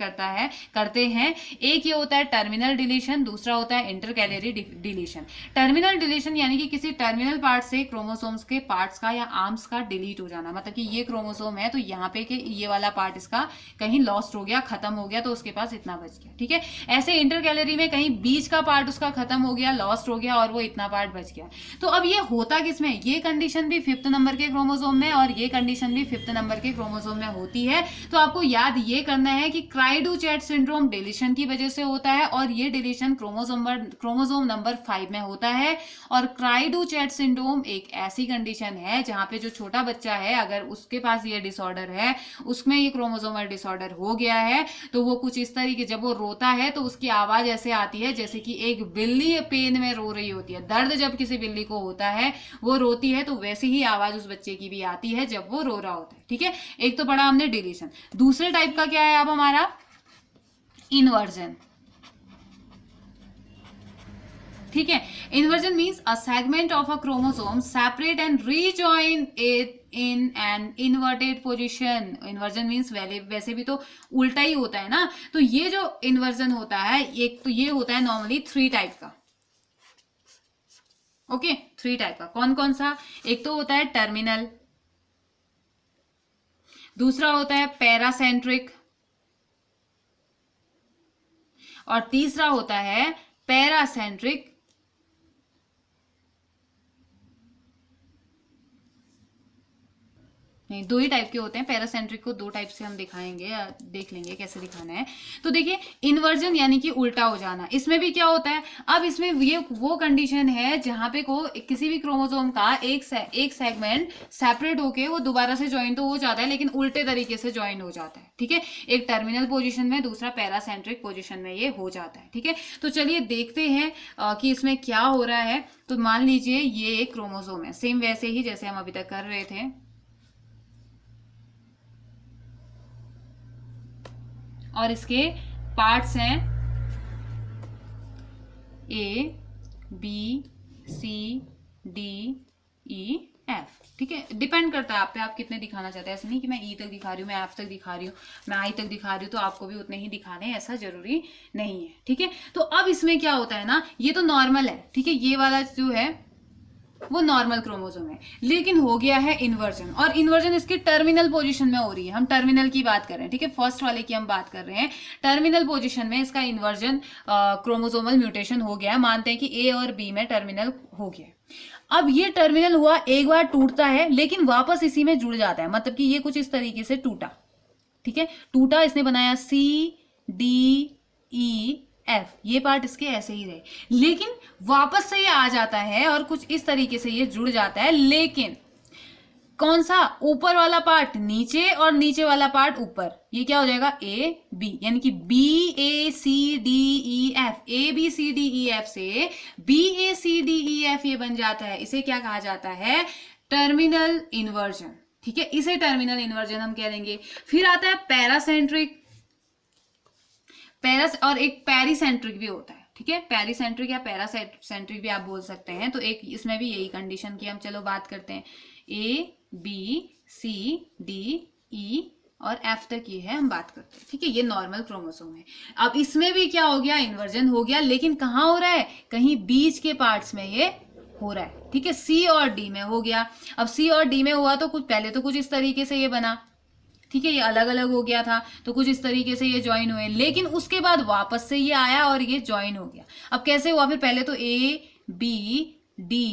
S1: करते हैं। एक ये होता है टर्मिनल डिलीशन, दूसरा होता है इंटरकैलरी डिलीशन। टर्मिनल डिलीशन यानी कि किसी टर्मिनल पार्ट से क्रोमोसोम्स के पार्ट्स का या आर्म्स का डिलीट हो जाना, मतलब कि ये क्रोमोसोम है तो यहाँ पे के ये वाला पार्ट इसका कहीं लॉस्ट हो गया, खत्म हो गया, तो उसके पास इतना बच गया। ठीक है, ऐसे इंटरकैलरी में कहीं बीच का पार्ट उसका खत्म हो गया, लॉस्ट हो गया और वो इतना पार्ट बच गया। तो अब ये होता किसमें? ये कंडीशन भी 5th नंबर के क्रोमोसोम में और ये कंडीशन भी 5th नंबर के क्रोमोसोम में होती है। तो आपको याद ये करना है कि क्राई-डू-चैट सिंड्रोम डिलीशन की वजह से होता है और ये डिलीशन क्रोमोसोम नंबर 5 में होता है। और क्राई-डू-चैट सिंड्रोम एक ऐसी कंडीशन है जहां पे जो छोटा बच्चा है, अगर उसके पास ये डिसऑर्डर है, उसमें ये क्रोमोसोमल डिसऑर्डर हो गया है, तो वो कुछ इस तरीके, जब वो रोता है तो उसकी आवाज ऐसे आती है जैसे कि एक बिल्ली पेन में रो रही होती है। दर्द जब किसी बिल्ली को होता है, वो रोती है, तो वैसे ही आवाज उस बच्चे की भी आती है जब वो रो रहा होता है। ठीक है, एक तो पढ़ा हमने डिलीशन। दूसरे टाइप का क्या है अब हमारा? इन्वर्जन। ठीक है। Inversion means a segment of a chromosome separate and rejoin it in an inverted position. Inversion means वैसे भी तो उल्टा ही होता है ना, तो ये जो इन्वर्जन होता है एक तो ये होता है नॉर्मली 3 टाइप का। ओके 3 टाइप का कौन कौन सा? एक तो होता है टर्मिनल, दूसरा होता है पैरासेंट्रिक, और तीसरा होता है पैरासेंट्रिक नहीं, 2 ही टाइप के होते हैं। पैरासेंट्रिक को 2 टाइप से हम दिखाएंगे, देख लेंगे कैसे दिखाना है। तो देखिए इन्वर्जन यानी कि उल्टा हो जाना, इसमें भी क्या होता है, अब इसमें ये वो कंडीशन है जहां पे को किसी भी क्रोमोसोम का एक सेगमेंट सेपरेट होके वो दोबारा से ज्वाइन तो हो जाता है लेकिन उल्टे तरीके से ज्वाइन हो जाता है। ठीक है, एक टर्मिनल पोजिशन में, दूसरा पैरासेंट्रिक पोजिशन में ये हो जाता है। ठीक है, तो चलिए देखते हैं कि इसमें क्या हो रहा है। तो मान लीजिए ये एक क्रोमोसोम है, सेम वैसे ही जैसे हम अभी तक कर रहे थे। और इसके पार्ट्स हैं A B C D E F. ठीक है, डिपेंड करता है आप पे, आप कितने दिखाना चाहते हैं। ऐसा नहीं कि मैं ई तक दिखा रही हूँ, मैं एफ तक दिखा रही हूँ, मैं आई तक दिखा रही हूँ तो आपको भी उतने ही दिखाने हैं, ऐसा जरूरी नहीं है। ठीक है, तो अब इसमें क्या होता है ना, ये तो नॉर्मल है। ठीक है, ये वाला जो है वो नॉर्मल क्रोमोसोम है, लेकिन हो गया है इन्वर्जन, और इन्वर्जन इसकी टर्मिनल पोजीशन में हो रही है। हम टर्मिनल की बात कर रहे हैं। ठीक है, फर्स्ट वाले की हम बात कर रहे हैं। टर्मिनल पोजीशन में इसका इन्वर्जन क्रोमोसोमल म्यूटेशन हो गया। मानते हैं कि ए और बी में टर्मिनल हो गया। अब ये टर्मिनल हुआ, एक बार टूटता है लेकिन वापस इसी में जुड़ जाता है, मतलब कि ये कुछ इस तरीके से टूटा। ठीक है, टूटा, इसने बनाया सी डी ई एफ, ये पार्ट इसके ऐसे ही रहे, लेकिन वापस से ये आ जाता है और कुछ इस तरीके से ये जुड़ जाता है। लेकिन कौन सा, ऊपर वाला पार्ट नीचे और नीचे वाला पार्ट ऊपर, ये क्या हो जाएगा ए बी, यानी कि B A C D E F, A B C D E F से B A C D E F ये बन जाता है। इसे क्या कहा जाता है, टर्मिनल इन्वर्जन। ठीक है, इसे टर्मिनल इन्वर्जन हम कह देंगे। फिर आता है पैरासेंट्रिक, और एक पेरिसेंट्रिक भी होता है। ठीक है, पेरिसेंट्रिक या पैरासेंट्रिक भी आप बोल सकते हैं। तो एक इसमें भी यही कंडीशन की हम चलो बात करते हैं, ए बी सी डी ई और एफ तक ये है, हम बात करते हैं। ठीक है, ये नॉर्मल क्रोमोसोम है। अब इसमें भी क्या हो गया, इन्वर्जन हो गया, लेकिन कहाँ हो रहा है, कहीं बीच के पार्ट्स में ये हो रहा है। ठीक है, सी और डी में हो गया। अब सी और डी में हुआ तो कुछ पहले तो कुछ इस तरीके से ये बना, ठीक है, ये अलग अलग हो गया था तो कुछ इस तरीके से ये ज्वाइन हुए, लेकिन उसके बाद वापस से ये आया और ये ज्वाइन हो गया। अब कैसे हुआ, फिर पहले तो A B D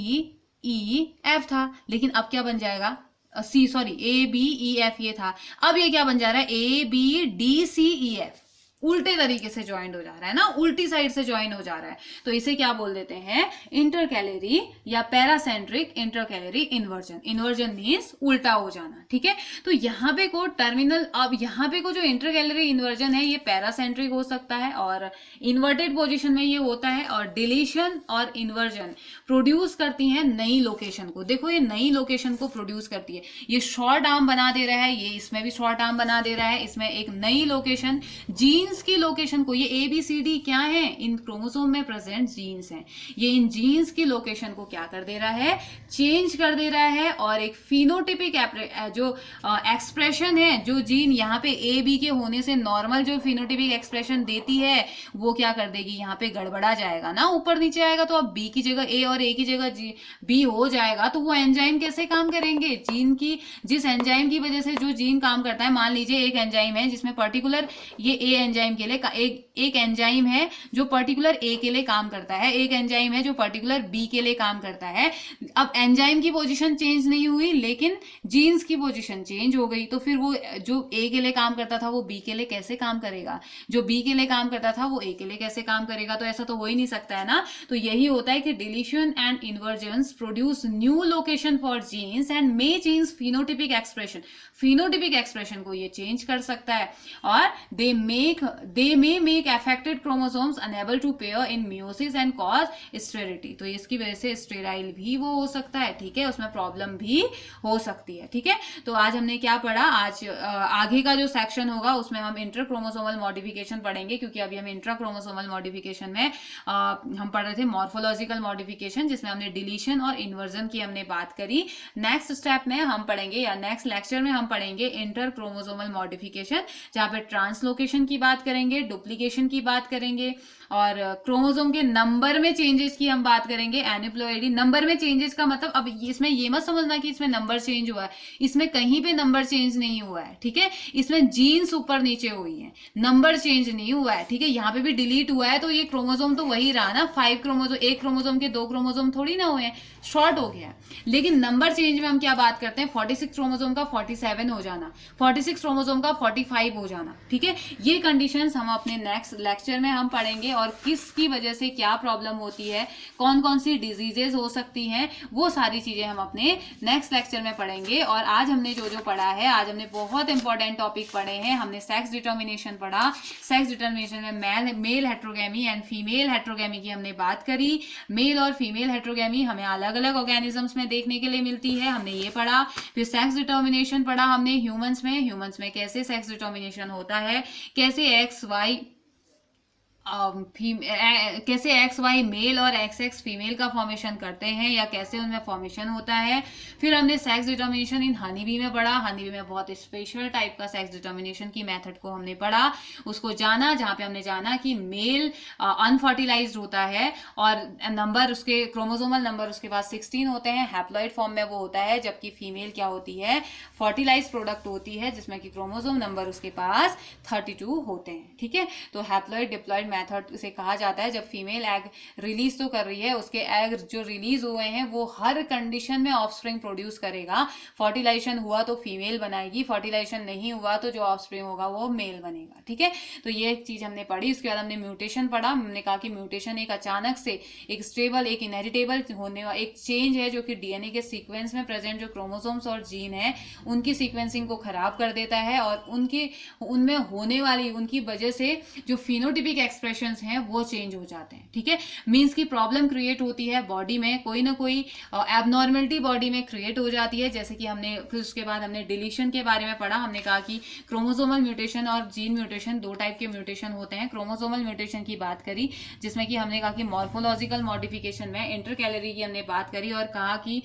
S1: E F था, लेकिन अब क्या बन जाएगा, ए बी ई एफ ये था, अब ये क्या बन जा रहा है, A B D C E F, उल्टे तरीके से ज्वाइंट हो जा रहा है ना, उल्टी साइड से ज्वाइन हो जा रहा है। तो इसे क्या बोल देते हैं, इंटरकैलरी या paracentric intercalary inversion. Inversion means उल्टा हो जाना। ठीक है, तो यहाँ पे को टर्मिनल, अब यहाँ पे को जो इंटरकैलरी इन्वर्जन है ये पैरासेंट्रिक हो सकता है और इन्वर्टेड पोजिशन में ये होता है। और डिलीशन और इन्वर्जन प्रोड्यूस करती है नई लोकेशन को। देखो ये नई लोकेशन को प्रोड्यूस करती है, ये शॉर्ट आर्म बना दे रहा है, ये इसमें भी शॉर्ट आर्म बना दे रहा है, इसमें एक नई लोकेशन, जीन्स की लोकेशन को, ये ए बी सी डी क्या है, इन क्रोमोसोम में प्रेजेंट जीन्स हैं, ये इन जीन्स की लोकेशन को क्या कर दे रहा है, चेंज कर दे रहा है। और एक फिनोटिपिक जो एक्सप्रेशन है, जो जीन यहाँ पे ए बी के होने से नॉर्मल जो फिनोटिपिक एक्सप्रेशन देती है वो क्या कर देगी, यहाँ पे गड़बड़ा जाएगा ना, ऊपर नीचे आएगा। तो अब बी की जगह ए और ए की जगह बी हो जाएगा, तो वो एंजाइम कैसे काम करेंगे, जीन की, जिस एंजाइम की वजह से जो जीन काम करता है, मान लीजिए एक एंजाइम है जिसमें पर्टिकुलर ये ए एंजाइम के लिए एक एंजाइम है जो पर्टिकुलर ए के लिए काम करता है, एक एंजाइम है जो पर्टिकुलर बी के लिए काम करता है। अब एंजाइम की पोजीशन चेंज नहीं हुई लेकिन जीन्स की पोजीशन चेंज हो गई, तो फिर वो जो ए के लिए काम करता था वो बी के लिए कैसे काम करेगा, जो बी के लिए काम करता था वो ए के लिए कैसे काम करेगा, तो ऐसा तो हो ही नहीं सकता है ना। तो यही होता है कि deletion and inversions produce new location for genes and may change phenotypic expression. Phenotypic expression को ये चेंज कर सकता है और they make they may make affected chromosomes unable to pair in meiosis and cause sterility. तो इसकी वजह से स्टेराइल भी वो हो सकता है, ठीक है, उसमें प्रॉब्लम भी हो सकती है, ठीक है। तो आज हमने क्या पढ़ा, आज आगे का जो सेक्शन होगा उसमें हम इंटर क्रोमोसोमल मॉडिफिकेशन पढ़ेंगे, क्योंकि अभी हम इंट्रा क्रोमोसोमल मॉडिफिकेशन में हम पढ़ रहे थे मॉर्फोलॉजिकल मॉडिफिकेशन, जिसमें हमने डिलीशन और इन्वर्जन की हमने बात करी। नेक्स्ट स्टेप में हम पढ़ेंगे या नेक्स्ट लेक्चर में हम पढ़ेंगे इंटर क्रोमोसोमल मॉडिफिकेशन, जहां पे ट्रांसलोकेशन की बात करेंगे, डुप्लीकेशन की बात करेंगे और क्रोमोसोम के नंबर में चेंजेस की हम बात करेंगे। एनिप्लॉइडी नंबर में चेंजेस का मतलब, अब इसमें ये मत समझना कि इसमें नंबर चेंज हुआ है, इसमें कहीं पे नंबर चेंज नहीं हुआ है, ठीक है। इसमें जीन्स ऊपर नीचे हुई है, नंबर चेंज नहीं हुआ है, ठीक है। यहाँ पे भी डिलीट हुआ है तो ये क्रोमोसोम तो वही रहा ना, 5 क्रोमोसोम, एक क्रोमोसोम के 2 क्रोमोसोम थोड़ी ना हुए हैं, शॉर्ट हो गया। लेकिन नंबर चेंज में हम क्या बात करते हैं, 46 क्रोमोसोम का 47 हो जाना, 46 क्रोमोसोम का 45 हो जाना, ठीक है। ये कंडीशंस हम अपने नेक्स्ट लेक्चर में हम पढ़ेंगे, और किसकी वजह से क्या प्रॉब्लम होती है, कौन कौन सी डिजीजेज हो सकती हैं, वो सारी चीजें हम अपने नेक्स्ट लेक्चर में पढ़ेंगे। और आज हमने जो जो पढ़ा है, आज हमने बहुत इंपॉर्टेंट टॉपिक पढ़े हैं। हमने सेक्स डिटर्मिनेशन पढ़ा, सेक्स डिटर्मिनेशन में मेल हेट्रोगेमी एंड फीमेल हेट्रोगेमी की हमने बात करी। मेल और फीमेल हेट्रोगेमी हमें अलग अलग ऑर्गेनिजम्स में देखने के लिए मिलती है, हमने ये पढ़ा। फिर सेक्स डिटर्मिनेशन पढ़ा हमने ह्यूमंस में कैसे सेक्स डिटर्मिनेशन होता है, कैसे एक्स वाई कैसे एक्स वाई मेल और एक्स एक्स फीमेल का फॉर्मेशन करते हैं, या कैसे उनमें फॉर्मेशन होता है। फिर हमने sex determination in Honey bee में पढ़ा, हनी बी में बहुत स्पेशल टाइप का सेक्स डिटर्मिनेशन की मेथड को हमने पढ़ा, उसको जाना, जहां पे हमने जाना कि मेल अनफर्टिलाइज्ड होता है और नंबर उसके क्रोमोसोमल नंबर उसके पास 16 होते हैं, हैप्लॉइड फॉर्म में वो होता है, जबकि फीमेल क्या होती है, फर्टिलाइज प्रोडक्ट होती है, जिसमें कि क्रोमोसोम नंबर उसके पास 32 होते हैं, ठीक है। तो हैप्लॉइड डिप्लॉइड मेथड उसे कहा जाता है। जब फीमेल एग रिलीज तो कर रही है, उसके एग जो रिलीज हुए हैं वो हर कंडीशन में ऑफस्प्रिंग प्रोड्यूस करेगा। फर्टिलाइजेशन हुआ तो फीमेल बनाएगी, फर्टिलाइजेशन नहीं हुआ तो जो ऑफस्प्रिंग होगा वो मेल बनेगा, ठीक है। तो ये एक चीज हमने पढ़ी। उसके बाद हमने म्यूटेशन पढ़ा। हमने कहा कि म्यूटेशन एक अचानक से एक स्टेबल, एक इनहेरिटेबल होने वाला एक चेंज है, जो कि डीएनए के सीक्वेंस में प्रेजेंट जो क्रोमोसोम्स और जीन है उनकी सीक्वेंसिंग को खराब कर देता है, और उनमें होने वाली उनकी वजह से जो फिनोटिपिक एक्सप्रेशंस हैं वो चेंज हो जाते हैं, ठीक है। मींस की प्रॉब्लम क्रिएट होती है बॉडी में, कोई ना कोई एबनॉर्मलिटी बॉडी में क्रिएट हो जाती है। जैसे कि हमने फिर उसके बाद हमने डिलीशन के बारे में पढ़ा। हमने कहा कि क्रोमोसोमल म्यूटेशन और जीन म्यूटेशन, 2 टाइप के म्यूटेशन होते हैं। क्रोमोसोमल म्यूटेशन की बात करी, जिसमें कि हमने कहा कि मॉर्फोलॉजिकल मॉडिफिकेशन में इंटरकैलरी की हमने बात करी, और कहा कि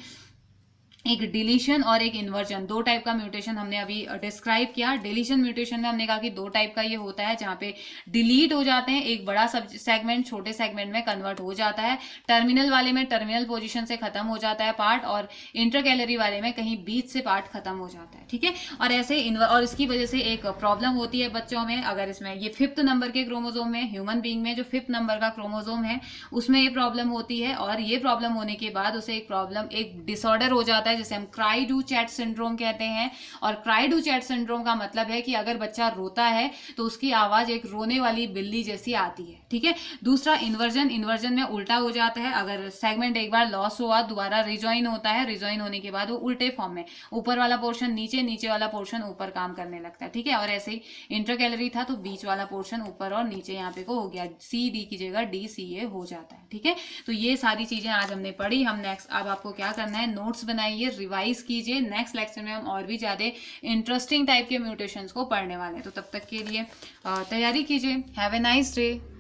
S1: एक डिलीशन और एक इन्वर्जन, 2 टाइप का म्यूटेशन हमने अभी डिस्क्राइब किया। डिलीशन म्यूटेशन में हमने कहा कि 2 टाइप का ये होता है, जहां पे डिलीट हो जाते हैं, एक बड़ा सब सेगमेंट छोटे सेगमेंट में कन्वर्ट हो जाता है। टर्मिनल वाले में टर्मिनल पोजीशन से खत्म हो जाता है पार्ट, और इंटरकैलरी वाले में कहीं बीच से पार्ट खत्म हो जाता है, ठीक है। और ऐसे और इसकी वजह से एक प्रॉब्लम होती है बच्चों में, अगर इसमें ये 5th नंबर के क्रोमोसोम में, ह्यूमन बीइंग में जो 5th नंबर का क्रोमोसोम है उसमें ये प्रॉब्लम होती है, और ये प्रॉब्लम होने के बाद उसे एक डिसऑर्डर हो जाता है, जिसे हम क्राई डू चैट सिंड्रोम कहते हैं। और क्राई डू चैट सिंड्रोम का मतलब है कि अगर बच्चा रोता है तो उसकी आवाज एक रोने वाली बिल्ली जैसी आती है, ठीक है। दूसरा इन्वर्जन में उल्टा हो जाता है, अगर सेगमेंट एक बार लॉस हुआ दोबारा रिजॉइन होता है, रिजॉइन होने के बाद वो उल्टे फॉर्म में, ऊपर वाला पोर्शन नीचे, नीचे वाला पोर्शन ऊपर काम करने लगता है, ठीक है। और ऐसे ही इंटरकैलरी था तो बीच वाला पोर्शन ऊपर और नीचे यहाँ पे को हो गया, CD की जगह DCA हो जाता है, ठीक है। तो ये सारी चीजें आज हमने पढ़ी। हम नेक्स्ट अब आपको क्या करना है, नोट्स बनाइए, रिवाइज कीजिए। नेक्स्ट लेक्चर में हम और भी ज्यादा इंटरेस्टिंग टाइप के म्यूटेशंस को पढ़ने वाले हैं, तो तब तक के लिए तैयारी कीजिए। Have a nice day.